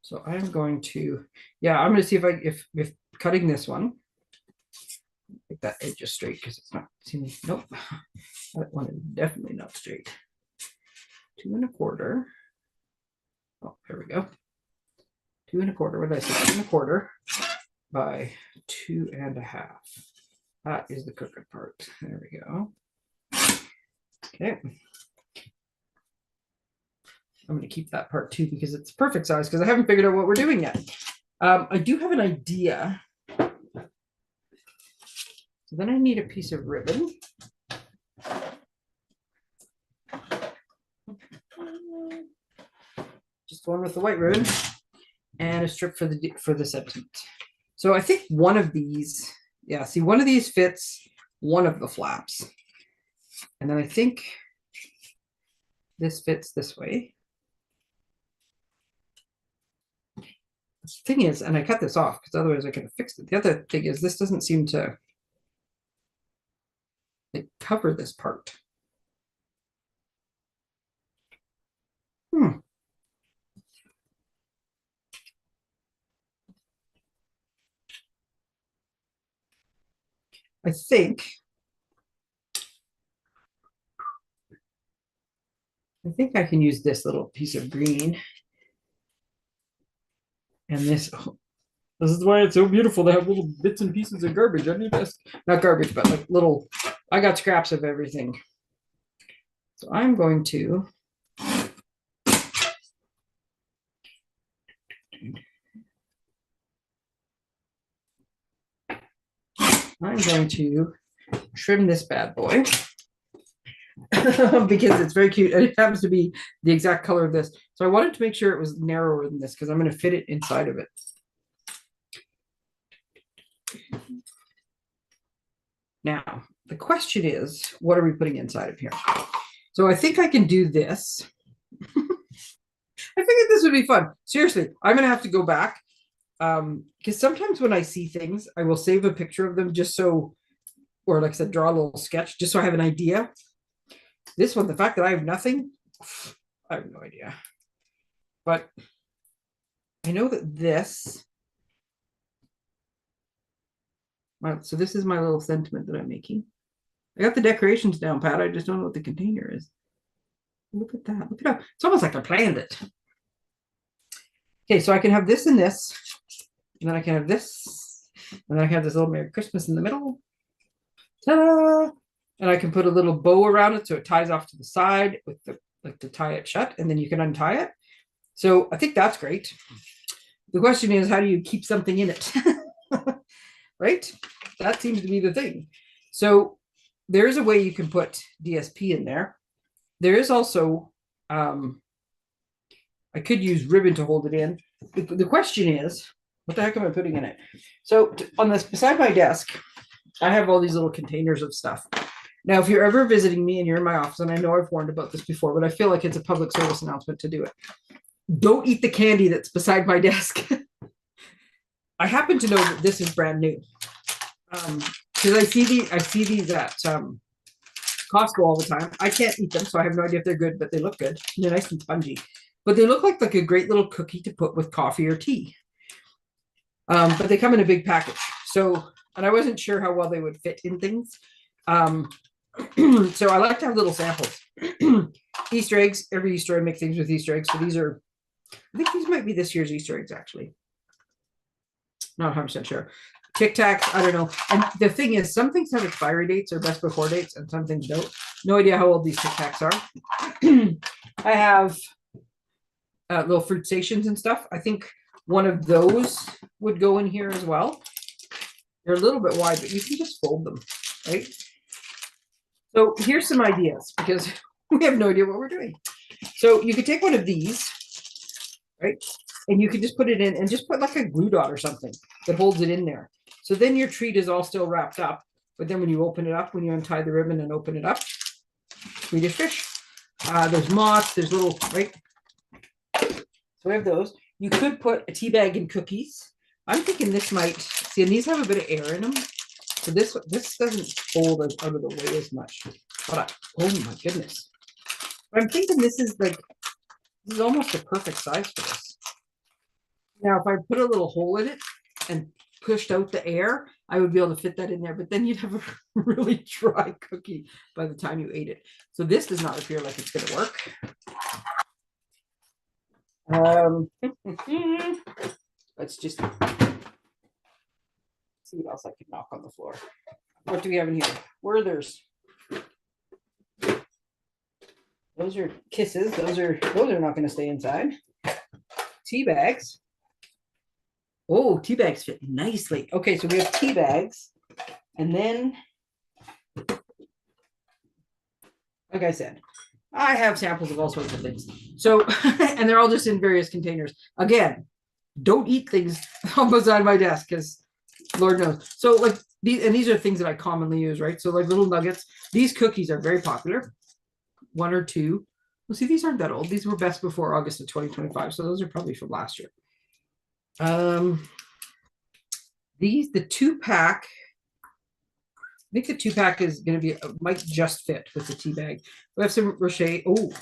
So I'm going to, I'm going to see if cutting this one, make that edge just straight, because it's not seeming, nope, that one is definitely not straight. 2.25. Oh, there we go. 2.25. What did I say? 2.25 by 2.5. That is the cooking part. There we go. Okay. I'm going to keep that part too, because it's perfect size, because I haven't figured out what we're doing yet. I do have an idea. So then I need a piece of ribbon. Just one with the white ribbon and a strip for the sentiment. So I think one of these, see, one of these fits one of the flaps. And then I think this fits this way. The thing is, and I cut this off because otherwise I could have fixed it. The other thing is, this doesn't seem to cover this part. I think I can use this little piece of green. And this is why it's so beautiful to have little bits and pieces of garbage on your desk. Not garbage, but like little, I got scraps of everything. So I'm going to trim this bad boy because it's very cute and it happens to be the exact color of this. So I wanted to make sure it was narrower than this, because I'm going to fit it inside of it. Now, the question is, what are we putting inside of here? So I think I can do this. I figured this would be fun. Seriously, I'm going to have to go back, because sometimes when I see things, I will save a picture of them just so, or like I said, draw a little sketch just so I have an idea. This one, the fact that I have nothing, I have no idea. But I know that this, so this is my little sentiment that I'm making. I got the decorations down pat. I just don't know what the container is. Look at that. Look at how, it's almost like I planned it. Okay, so I can have this and this, and then I can have this, and then I can have this little Merry Christmas in the middle. Ta-da! And I can put a little bow around it so it ties off to the side with the, like, to tie it shut, and then you can untie it. So I think that's great. The question is, how do you keep something in it? Right? That seems to be the thing. So there is a way you can put DSP in there. There is also, I could use ribbon to hold it in. The question is, what the heck am I putting in it? So on this, beside my desk, I have all these little containers of stuff. Now, if you're ever visiting me and you're in my office, and I know I've warned about this before, but I feel like it's a public service announcement to do it. Don't eat the candy that's beside my desk. I happen to know that this is brand new. Because I see these at Costco all the time. I can't eat them, so I have no idea if they're good, but they look good. They're nice and spongy. But they look like a great little cookie to put with coffee or tea. But they come in a big package. So, and I wasn't sure how well they would fit in things. So I like to have little samples. Easter eggs. Every Easter I make things with Easter eggs. So these are, I think these might be this year's Easter eggs, actually. Not 100% sure. Tic Tacs, I don't know. And the thing is, some things have expiry dates or best before dates, and some things don't. No idea how old these Tic Tacs are. I have little fruit stations and stuff. I think one of those would go in here as well. They're a little bit wide, but you can just fold them, right? So here's some ideas, because we have no idea what we're doing. So you could take one of these, right? And you could just put it in and just put like a glue dot or something that holds it in there. So then your treat is all still wrapped up. But then when you open it up, when you untie the ribbon and open it up, Swedish fish. There's moths, there's little, right? So we have those. You could put a tea bag and cookies. I'm thinking this might, see, and these have a bit of air in them. So this doesn't fold out of the way as much. But oh my goodness. But I'm thinking this is almost a perfect size for this. Now, if I put a little hole in it and pushed out the air, I would be able to fit that in there, but then you'd have a really dry cookie by the time you ate it. So this does not appear like it's going to work. Let's just see what else I can knock on the floor. What do we have in here? Werther's. Those are kisses. Those are not going to stay inside. Tea bags. Oh, tea bags fit nicely. Okay, so we have tea bags. And then, like I said, I have samples of all sorts of things. So, and they're all just in various containers. Again, don't eat things on beside my desk, because Lord knows. So like these are things that I commonly use, right? So like little nuggets. These cookies are very popular. One or two. Well, see, these aren't that old. These were best before August of 2025. So those are probably from last year. The 2-pack. I think the 2-pack is going to be might just fit with the tea bag. We have some Rocher. Oh,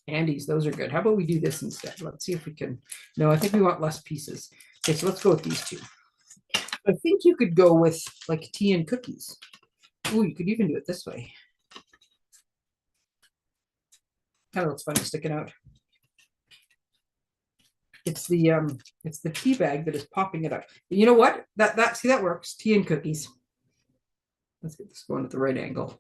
Andes. Those are good. How about we do this instead? Let's see if we can. No, I think we want less pieces. Okay, so let's go with these two. I think you could go with like tea and cookies. Oh, you could even do it this way. Kind of looks funny sticking out. It's the tea bag that is popping it up. But you know what? See, that works. Tea and cookies. Let's get this going at the right angle.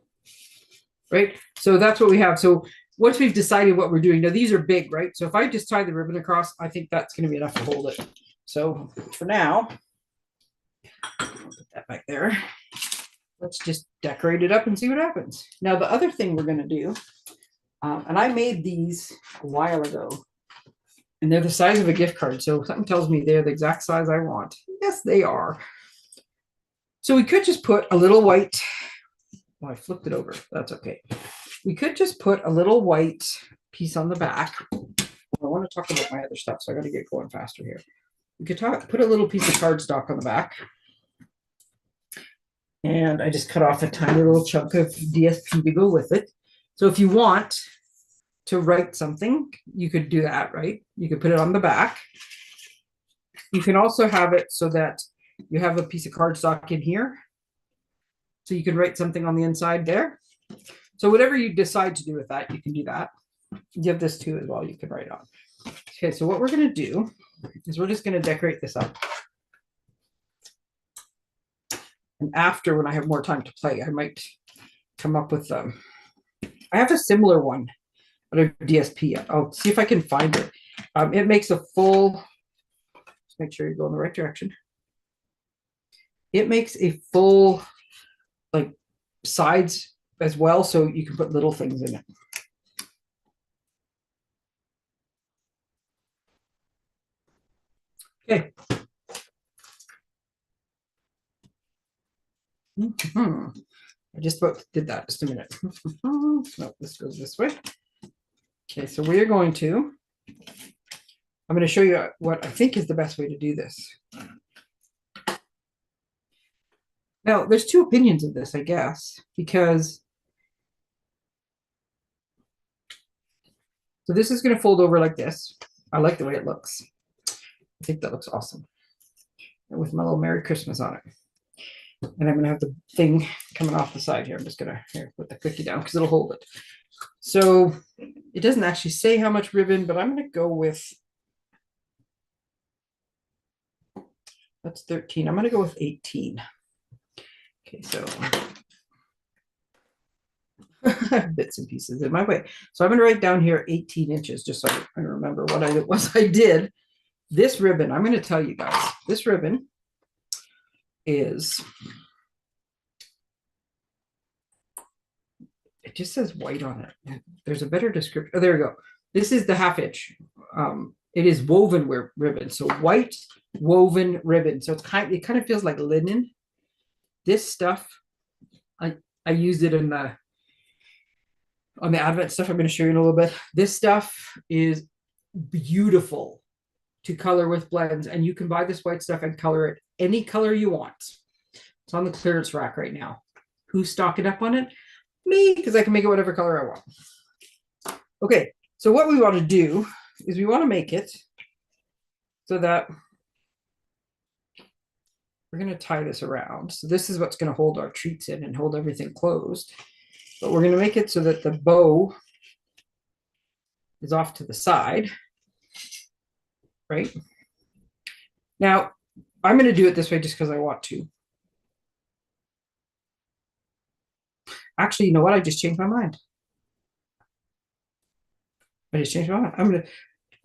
Right? So that's what we have. So once we've decided what we're doing, now these are big, right? So if I just tie the ribbon across, I think that's going to be enough to hold it. So for now, I'll put that back there. Let's just decorate it up and see what happens. Now the other thing we're going to do, and I made these a while ago, and they're the size of a gift card. So something tells me they're the exact size I want. Yes, they are. So we could just put a little white. Oh, I flipped it over. That's okay. We could just put a little white piece on the back. I want to talk about my other stuff, so I got to get going faster here. We could put a little piece of cardstock on the back. And I just cut off a tiny little chunk of DSP to go with it. So if you want to write something, you could do that, right? You could put it on the back. You can also have it so that you have a piece of cardstock in here. So you can write something on the inside there. So whatever you decide to do with that, you can do that. You have this too as well, you can write on. Okay, so what we're going to do is we're just going to decorate this up. And after, when I have more time to play, I might come up with I have a similar one, but a DSP. I'll see if I can find it. It makes a full, just make sure you go in the right direction. It makes a full, like, sides as well, so you can put little things in it. Okay. I just about did that. Just a minute. No, this goes this way. Okay, so we're going to, I'm going to show you what I think is the best way to do this. Now, there's two opinions of this, I guess, because so this is going to fold over like this. I like the way it looks. I think that looks awesome. And with my little Merry Christmas on it. And I'm going to have the thing coming off the side here. I'm just going to put the cookie down because it'll hold it. So it doesn't actually say how much ribbon, but I'm going to go with That's 13. I'm going to go with 18. Okay, so bits and pieces in my way. So I'm going to write down here 18 inches just so I remember what it was I did. This ribbon, I'm going to tell you guys, this ribbon is, it just says white on it. There's a better description. Oh, there we go. This is the 1/2 inch. It is woven ribbon. So white woven ribbon. So it kind of feels like linen. This stuff, I used it on the Advent stuff I'm going to show you in a little bit. This stuff is beautiful to color with blends, and you can buy this white stuff and color it any color you want. It's on the clearance rack right now. Who's stocking up on it? Me, because I can make it whatever color I want. Okay, so what we want to do is we want to make it so that we're going to tie this around. So this is what's going to hold our treats in and hold everything closed. But we're going to make it so that the bow is off to the side, right? Now, I'm going to do it this way just because I want to. Actually, you know what? I just changed my mind.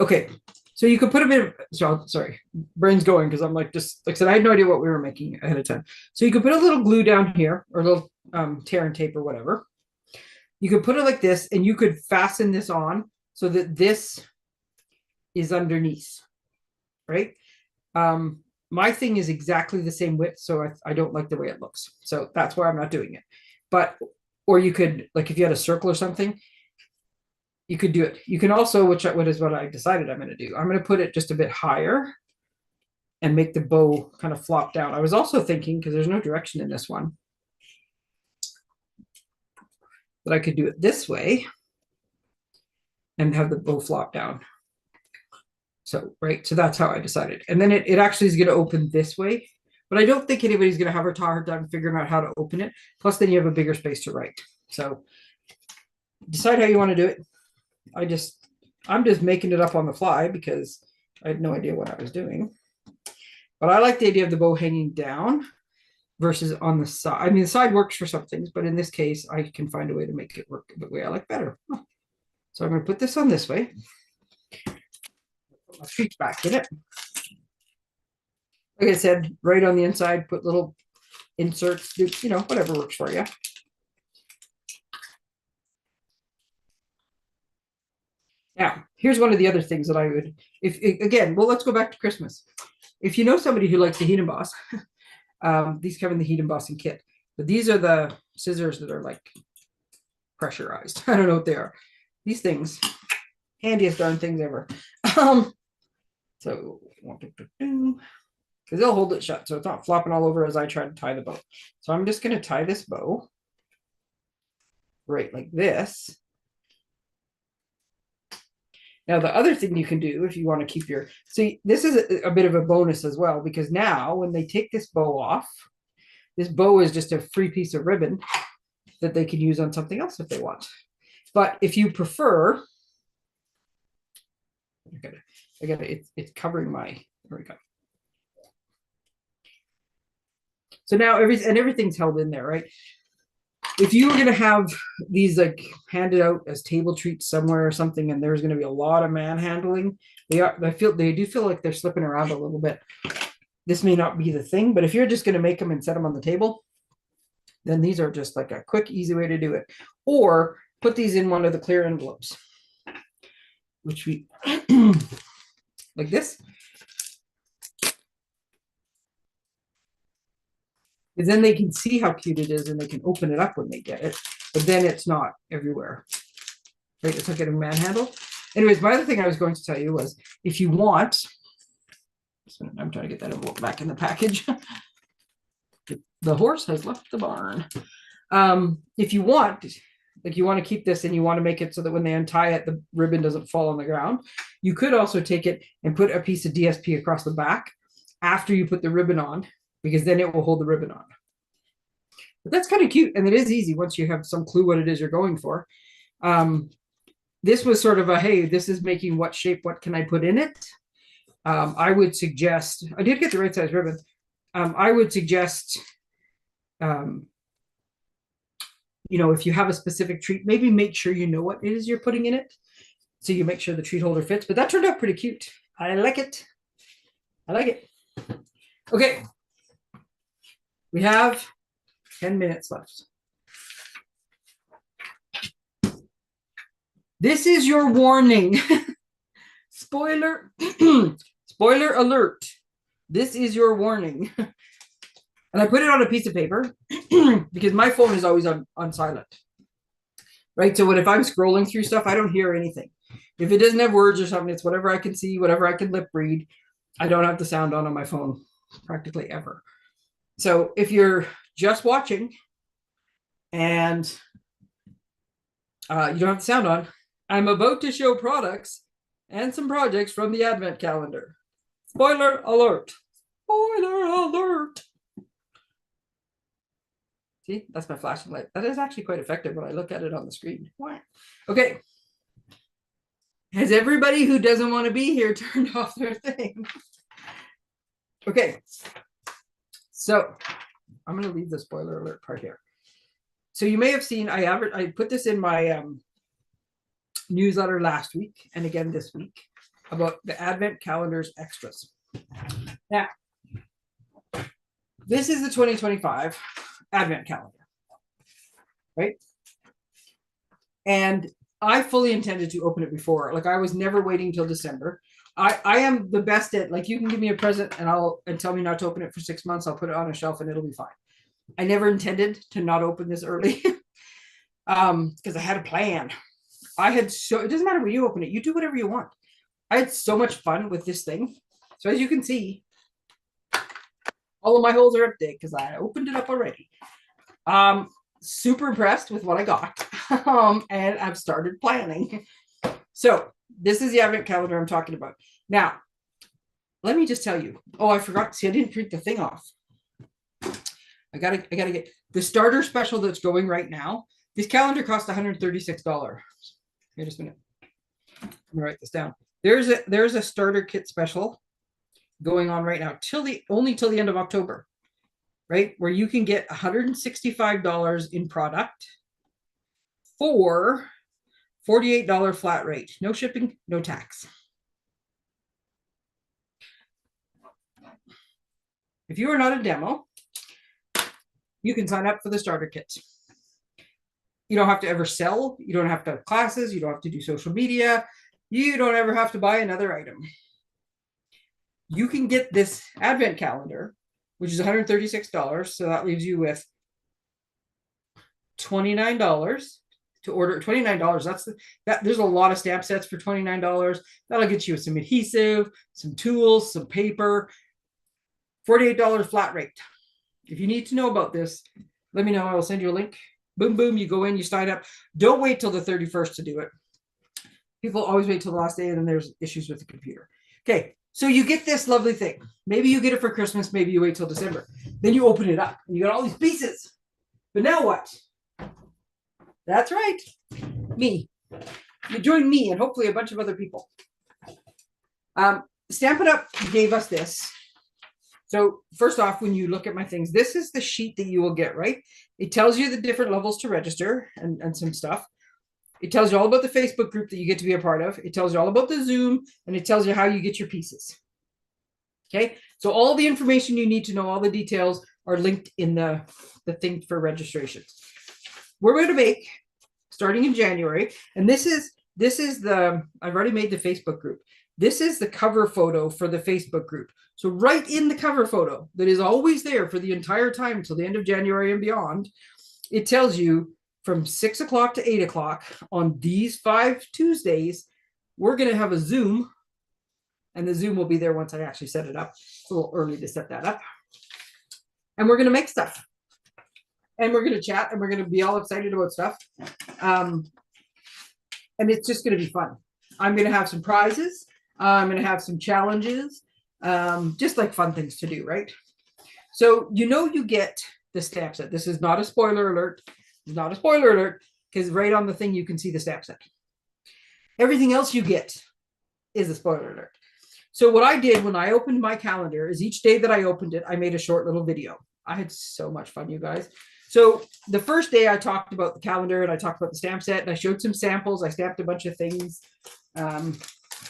Okay. So you could put a bit of, sorry, brain's going because I'm like, just like I said, I had no idea what we were making ahead of time. So you could put a little glue down here or a little tear and tape or whatever. You could put it like this and you could fasten this on so that this is underneath, right? My thing is exactly the same width, so I don't like the way it looks. So that's why I'm not doing it. But, or you could, like if you had a circle or something, you could do it. You can also, which is what I decided I'm going to do. I'm going to put it just a bit higher and make the bow kind of flop down. I was also thinking, because there's no direction in this one, that I could do it this way and have the bow flop down. So, right, so that's how I decided. And then it actually is going to open this way, but I don't think anybody's going to have a hard time figuring out how to open it. Plus, then you have a bigger space to write. So decide how you want to do it. I'm just making it up on the fly because I had no idea what I was doing. But I like the idea of the bow hanging down versus on the side. I mean, the side works for some things, but in this case, I can find a way to make it work the way I like better. So I'm going to put this on this way. Put my feet back in it. Like I said, right on the inside, put little inserts, you know, whatever works for you. Now, here's one of the other things that I would, again, well, let's go back to Christmas. If you know somebody who likes to heat emboss, these come in the heat embossing kit. But these are the scissors that are like pressurized. I don't know what they are. These things, handiest darn things ever. So, because they'll hold it shut, so it's not flopping all over as I try to tie the bow. So I'm just going to tie this bow right like this. Now, the other thing you can do if you want to keep your, see, this is a bit of a bonus as well, because now when they take this bow off, this bow is just a free piece of ribbon that they can use on something else if they want. But if you prefer, it's covering my, there we go. So now everything's held in there, right? If you were going to have these like handed out as table treats somewhere or something, and there's going to be a lot of manhandling, they do feel like they're slipping around a little bit. This may not be the thing, but if you're just going to make them and set them on the table, then these are just like a quick, easy way to do it. Or put these in one of the clear envelopes, which we like this. Because then they can see how cute it is and they can open it up when they get it, but then it's not everywhere. Right? It's not getting manhandled. Anyways, my other thing I was going to tell you was if you want, I'm trying to get that envelope back in the package. The horse has left the barn. If you want, like you want to keep this and you want to make it so that when they untie it, the ribbon doesn't fall on the ground, you could also take it and put a piece of DSP across the back after you put the ribbon on, because then it will hold the ribbon on. But that's kind of cute, and it is easy once you have some clue what it is you're going for. This was sort of a, hey, this is making what shape, what can I put in it? I would suggest, I did get the right size ribbon. I would suggest, um, if you have a specific treat, maybe make sure you know what it is you're putting in it. So you make sure the treat holder fits, but that turned out pretty cute. I like it. I like it. Okay. We have 10 minutes left. This is your warning. Spoiler, spoiler alert. This is your warning. And I put it on a piece of paper because my phone is always on silent. Right? So if I'm scrolling through stuff, I don't hear anything. If it doesn't have words or something, it's whatever I can see, whatever I can lip read. I don't have the sound on my phone practically ever. So if you're just watching and you don't have the sound on, I'm about to show products and some projects from the Advent calendar. Spoiler alert. Spoiler alert. See, that's my flashing light. That is actually quite effective when I look at it on the screen. Okay. Has everybody who doesn't want to be here turned off their thing? Okay. So I'm going to leave the spoiler alert part here. So you may have seen, I put this in my newsletter last week and again this week about the Advent calendars extras. Now, this is the 2025 Advent calendar, right? And I fully intended to open it before. Like I was never waiting till December. I am the best at, like, you can give me a present and tell me not to open it for 6 months. I'll put it on a shelf and it'll be fine. I never intended to not open this early because I had a plan. It doesn't matter where you open it. You do whatever you want. I had so much fun with this thing. So as you can see, all of my holes are empty because I opened it up already. Super impressed with what I got. And I've started planning. So this is the Advent calendar I'm talking about. Now, let me just tell you. Oh, I forgot. See, I didn't print the thing off. I gotta get the starter special that's going right now. This calendar costs $136. Here, just a minute. I'm gonna write this down. There's a starter kit special going on right now only till the end of October, right? Where you can get $165 in product for $48 flat rate. No shipping, no tax. If you are not a demo, you can sign up for the starter kit. You don't have to ever sell. You don't have to have classes. You don't have to do social media. You don't ever have to buy another item. You can get this Advent calendar, which is $136. So that leaves you with $29 to order. $29. There's a lot of stamp sets for $29. That'll get you some adhesive, some tools, some paper. $48 flat rate. If you need to know about this, let me know. I will send you a link. Boom, boom. You go in, you sign up. Don't wait till the 31st to do it. People always wait till the last day and then there's issues with the computer. Okay, so you get this lovely thing. Maybe you get it for Christmas. Maybe you wait till December. Then you open it up and you got all these pieces. But now what? That's right. Me. You join me and hopefully a bunch of other people. Stampin' Up! Gave us this. So first off, when you look at my things, this is the sheet that you will get, right? It tells you the different levels to register and some stuff. It tells you all about the Facebook group that you get to be a part of. It tells you all about the Zoom, and it tells you how you get your pieces. Okay, so all the information you need to know, all the details are linked in the thing for registrations. We're going to make, starting in January, and this is I've already made the Facebook group. This is the cover photo for the Facebook group. So right in the cover photo that is always there for the entire time until the end of January and beyond, it tells you from 6 o'clock to 8 o'clock on these 5 Tuesdays, we're going to have a Zoom. And the Zoom will be there once I actually set it up. It's a little early to set that up. And we're going to make stuff. And we're going to chat and we're going to be all excited about stuff. And it's just going to be fun. I'm going to have some prizes. I'm going to have some challenges. Just like fun things to do, right? So you get the stamp set. This is not a spoiler alert. It's not a spoiler alert because right on the thing you can see the stamp set. Everything else you get is a spoiler alert. So what I did when I opened my calendar is each day that I opened it, I made a short little video. I had so much fun, you guys. So the first day I talked about the calendar and I talked about the stamp set and I showed some samples. I stamped a bunch of things.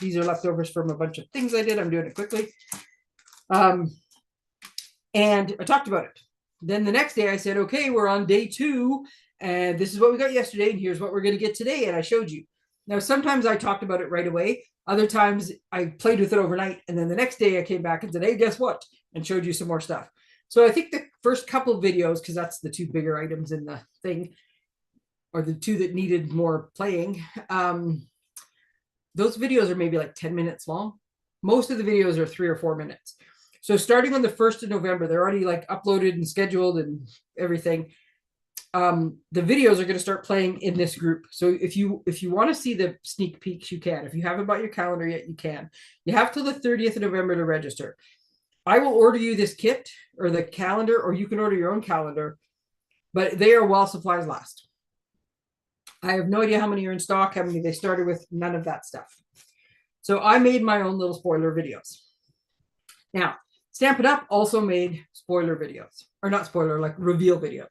These are leftovers from a bunch of things I did. I'm doing it quickly. And I talked about it. Then the next day I said, okay, we're on day 2 and this is what we got yesterday and here's what we're going to get today. And I showed you. Now, sometimes I talked about it right away. Other times I played with it overnight. And then the next day I came back and said, hey, guess what? And showed you some more stuff. So I think the first couple of videos, because that's the 2 bigger items in the thing, or the 2 that needed more playing, those videos are maybe like 10 minutes long. Most of the videos are 3 or 4 minutes. So starting on the 1st of November, they're already like uploaded and scheduled and everything. The videos are going to start playing in this group. So if you want to see the sneak peeks, you can. If you haven't bought your calendar yet, you can. You have till the 30th of November to register. I will order you this kit or the calendar, or you can order your own calendar, but they are while supplies last. I have no idea how many are in stock, how many they started with, none of that stuff. So I made my own little spoiler videos. Now, Stampin' Up! Also made spoiler videos, or not spoiler, like reveal videos.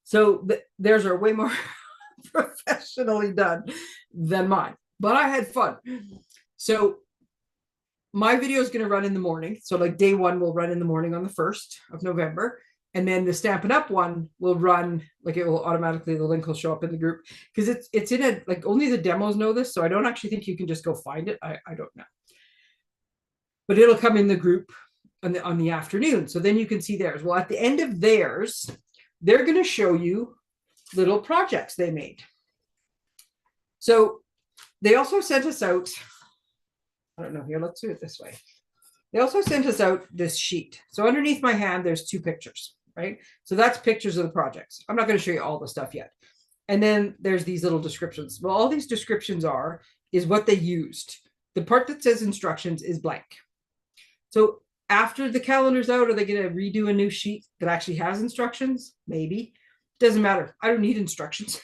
So theirs are way more professionally done than mine, but I had fun. So my video is going to run in the morning. So like day 1 will run in the morning on the 1st of November. And then the Stampin' Up! One will run, like it will automatically, the link will show up in the group because it's in a, like only the demos know this. So I don't actually think you can just go find it. I don't know. But it'll come in the group on the afternoon. So then you can see theirs. Well, at the end of theirs, they're going to show you little projects they made. So they also sent us out, I don't know, here, let's do it this way. They also sent us out this sheet. So underneath my hand, there's 2 pictures, right? So that's pictures of the projects. I'm not going to show you all the stuff yet. And then there's these little descriptions. Well, all these descriptions is what they used. The part that says instructions is blank. So after the calendar's out, are they going to redo a new sheet that actually has instructions? Maybe. Doesn't matter. I don't need instructions.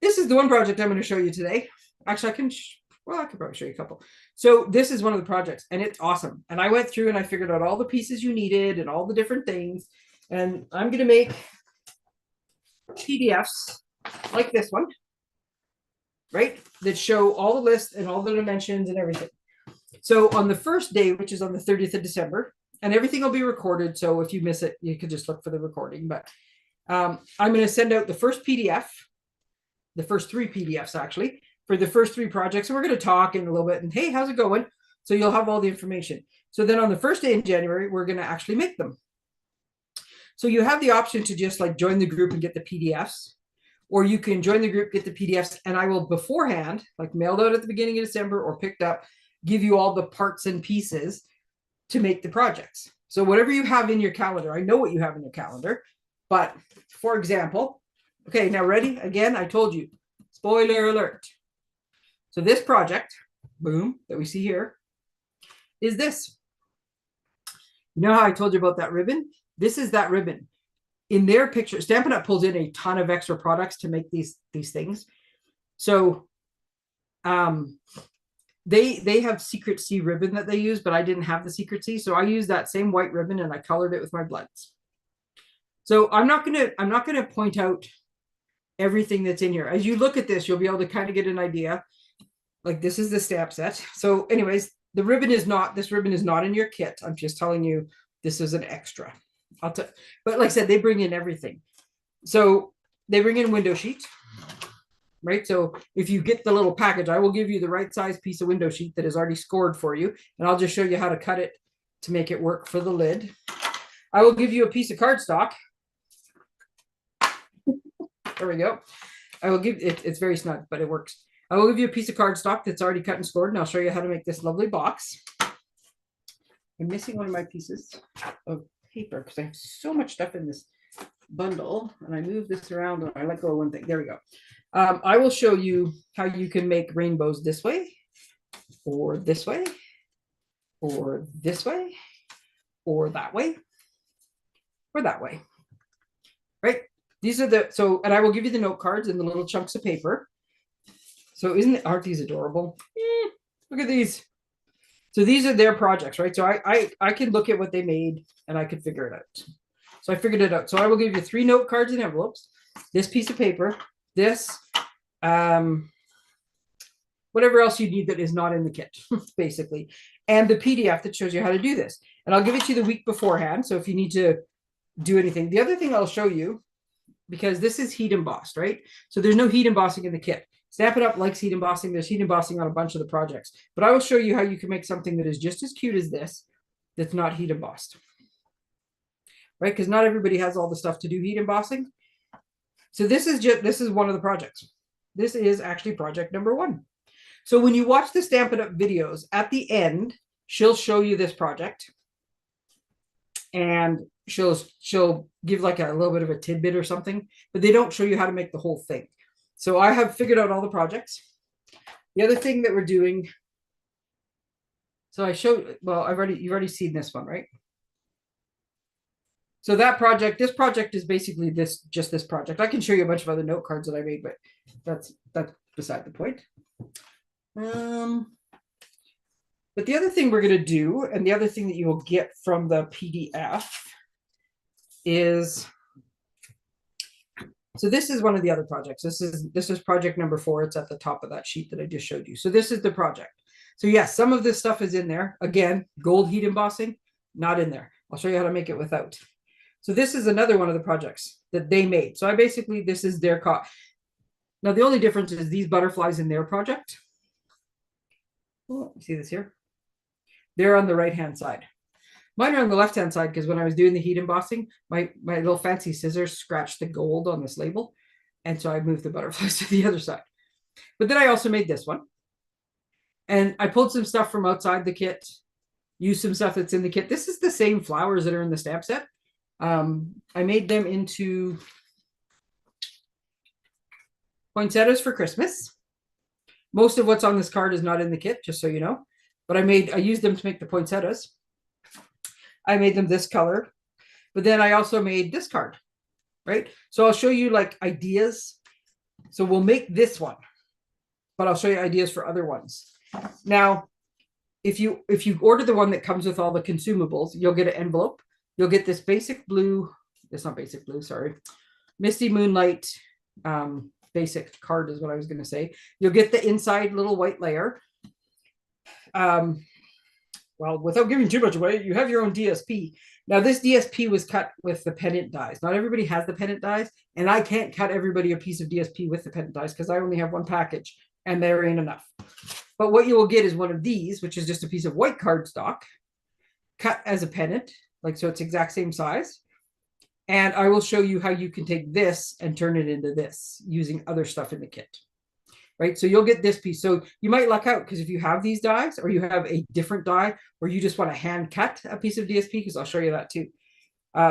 This is the one project I'm going to show you today. Actually, I could probably show you a couple. So this is one of the projects and it's awesome. And I went through and I figured out all the pieces you needed and all the different things. And I'm going to make PDFs like this one, right? That show all the lists and all the dimensions and everything. So on the first day, which is on the 30th of December, and everything will be recorded. So if you miss it, you could just look for the recording. But I'm going to send out the first PDF, the first 3 PDFs actually, for the first 3 projects. And we're going to talk in a little bit and, hey, how's it going? So you'll have all the information. So then on the first day in January, we're going to actually make them. So you have the option to just like join the group and get the PDFs, or you can join the group, get the PDFs, and I will beforehand, like mailed out at the beginning of December or picked up, give you all the parts and pieces to make the projects. So whatever you have in your calendar, I know what you have in your calendar, but for example, okay, now ready? Again, I told you, spoiler alert. So this project, boom, that we see here, is this. You know how I told you about that ribbon? This is that ribbon. In their picture, Stampin' Up! Pulls in a ton of extra products to make these things. So they have Secret C ribbon that they use, but I didn't have the Secret C. So I used that same white ribbon and I colored it with my blends. So I'm not gonna point out everything that's in here. As you look at this, you'll be able to kind of get an idea. Like this is the stamp set. So anyways, this ribbon is not in your kit. I'm just telling you, this is an extra. But like I said, they bring in everything. So they bring in window sheet, right? So if you get the little package, I will give you the right size piece of window sheet that is already scored for you. And I'll just show you how to cut it to make it work for the lid. I will give you a piece of cardstock. There we go. I will give it, it's very snug, but it works. I will give you a piece of cardstock that's already cut and scored, and I'll show you how to make this lovely box. I'm missing one of my pieces of paper because I have so much stuff in this bundle, and I move this around and I let go of one thing. There we go. I will show you how you can make rainbows this way, or this way, or this way, or that way, or that way, right? These are the, so, and I will give you the note cards and the little chunks of paper. So aren't these adorable? Look at these. So these are their projects, right? So I can look at what they made and I could figure it out. So I figured it out. So I will give you 3 note cards and envelopes, this piece of paper, this, whatever else you need that is not in the kit, basically, and the PDF that shows you how to do this. And I'll give it to you the week beforehand. So if you need to do anything, the other thing I'll show you, because this is heat embossed, right? So there's no heat embossing in the kit. Stampin' Up! Likes heat embossing. There's heat embossing on a bunch of the projects, but I will show you how you can make something that is just as cute as this, that's not heat embossed, right? Because not everybody has all the stuff to do heat embossing. So this is one of the projects. This is actually project number 1. So when you watch the Stampin' Up! Videos, at the end, she'll show you this project, and she'll give like a little bit of a tidbit or something, but they don't show you how to make the whole thing. So I have figured out all the projects. The other thing that we're doing, so I showed, well, you've already seen this one, right? So that project, this project is basically just this project. I can show you a bunch of other note cards that I made, but that's beside the point. But the other thing we're going to do, and the other thing that you will get from the PDF is, so this is one of the other projects. This is project number 4. It's at the top of that sheet that I just showed you. So this is the project. So yes, some of this stuff is in there. Again, gold heat embossing, not in there. I'll show you how to make it without. So this is another one of the projects that they made. So this is their Now the only difference is these butterflies in their project. Oh, see this here? They're on the right-hand side. Mine are on the left-hand side because when I was doing the heat embossing, my little fancy scissors scratched the gold on this label. And so I moved the butterflies to the other side. But then I also made this one. And I pulled some stuff from outside the kit, used some stuff that's in the kit. This is the same flowers that are in the stamp set. I made them into poinsettias for Christmas. Most of what's on this card is not in the kit, just so you know. But I used them to make the poinsettias. I made them this color. But then I also made this card, right? So I'll show you like ideas. So we'll make this one, but I'll show you ideas for other ones. Now, if you order the one that comes with all the consumables, you'll get an envelope. You'll get this basic blue. It's not basic blue, sorry. Misty Moonlight basic card is what I was going to say. You'll get the inside little white layer. Well, without giving too much away, you have your own DSP. Now, this DSP was cut with the pendant dies. Not everybody has the pendant dies, and I can't cut everybody a piece of DSP with the pendant dies because I only have one package, and there ain't enough. But what you will get is one of these, which is just a piece of white cardstock, cut as a pendant, like so it's exact same size. And I will show you how you can take this and turn it into this using other stuff in the kit. Right, so you'll get this piece. So you might luck out because if you have these dies or you have a different die or you just want to hand cut a piece of DSP, because I'll show you that too.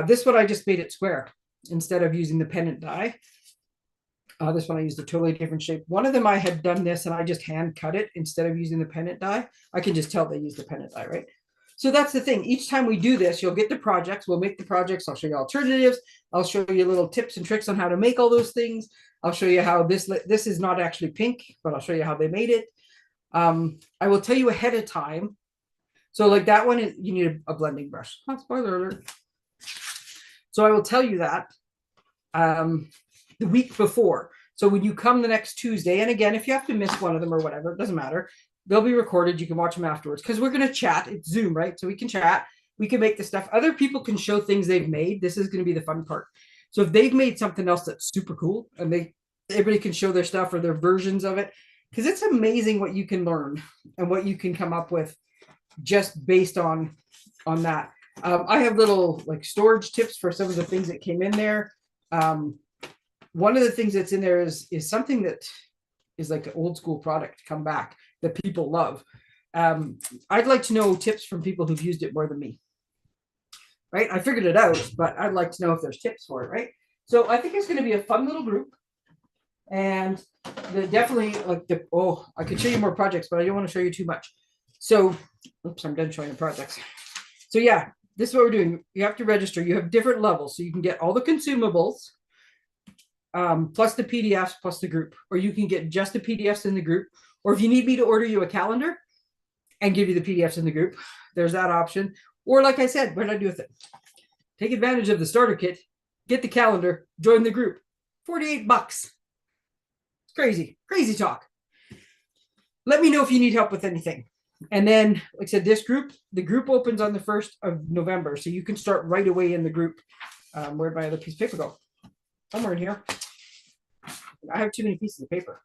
This one I just made it square instead of using the pendant die. This one I used a totally different shape. One of them I had done this and I just hand cut it instead of using the pendant die. I can just tell they used the pendant die, right? So that's the thing. Each time we do this, you'll get the projects. We'll make the projects. I'll show you alternatives. I'll show you little tips and tricks on how to make all those things. I'll show you how this is not actually pink, but I'll show you how they made it. I will tell you ahead of time. So like that one, you need a blending brush. Oh, spoiler alert. So I will tell you that the week before. So when you come the next Tuesday, and again, if you have to miss one of them or whatever, it doesn't matter. They'll be recorded. You can watch them afterwards because we're going to chat. It's Zoom, right? So we can chat. We can make the stuff. Other people can show things they've made. This is going to be the fun part. So if they've made something else that's super cool and everybody can show their stuff or their versions of it, because it's amazing what you can learn and what you can come up with just based on that. I have little like storage tips for some of the things that came in there. One of the things that's in there is something that is like an old school product come back that people love. I'd like to know tips from people who've used it more than me. Right? I figured it out, but I'd like to know if there's tips for it, right? So I think it's going to be a fun little group. And definitely like I could show you more projects, but I don't want to show you too much. So, oops, I'm done showing the projects. So yeah, this is what we're doing. You have to register. You have different levels. So you can get all the consumables, plus the PDFs, plus the group, or you can get just the PDFs in the group. Or if you need me to order you a calendar, and give you the PDFs in the group. There's that option. Or like I said, what did I do with it? Take advantage of the starter kit, get the calendar, join the group. $48. It's crazy, crazy talk. Let me know if you need help with anything. And then, like I said, this group, the group opens on the 1st of November. So you can start right away in the group. Where'd my other piece of paper go? Somewhere in here. I have too many pieces of paper.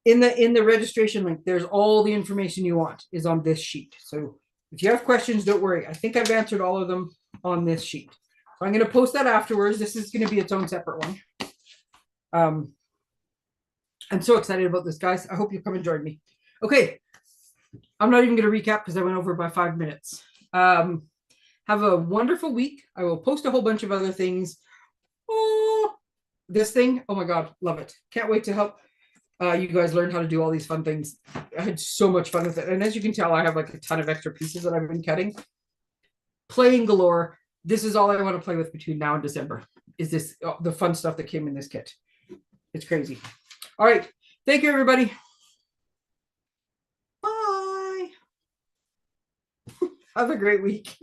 In the registration link, there's all the information you want is on this sheet. So if you have questions, don't worry. I think I've answered all of them on this sheet. So I'm going to post that afterwards. This is going to be its own separate one. I'm so excited about this, guys. I hope you come and join me. Okay. I'm not even going to recap because I went over by 5 minutes. Have a wonderful week. I will post a whole bunch of other things. Oh, this thing. Oh my God. Love it. Can't wait to help you guys learn how to do all these fun things. I had so much fun with it. And as you can tell, I have like a ton of extra pieces that I've been cutting. Playing galore. This is all I want to play with between now and December. Is this the fun stuff that came in this kit? It's crazy. All right. Thank you, everybody. Bye. Have a great week.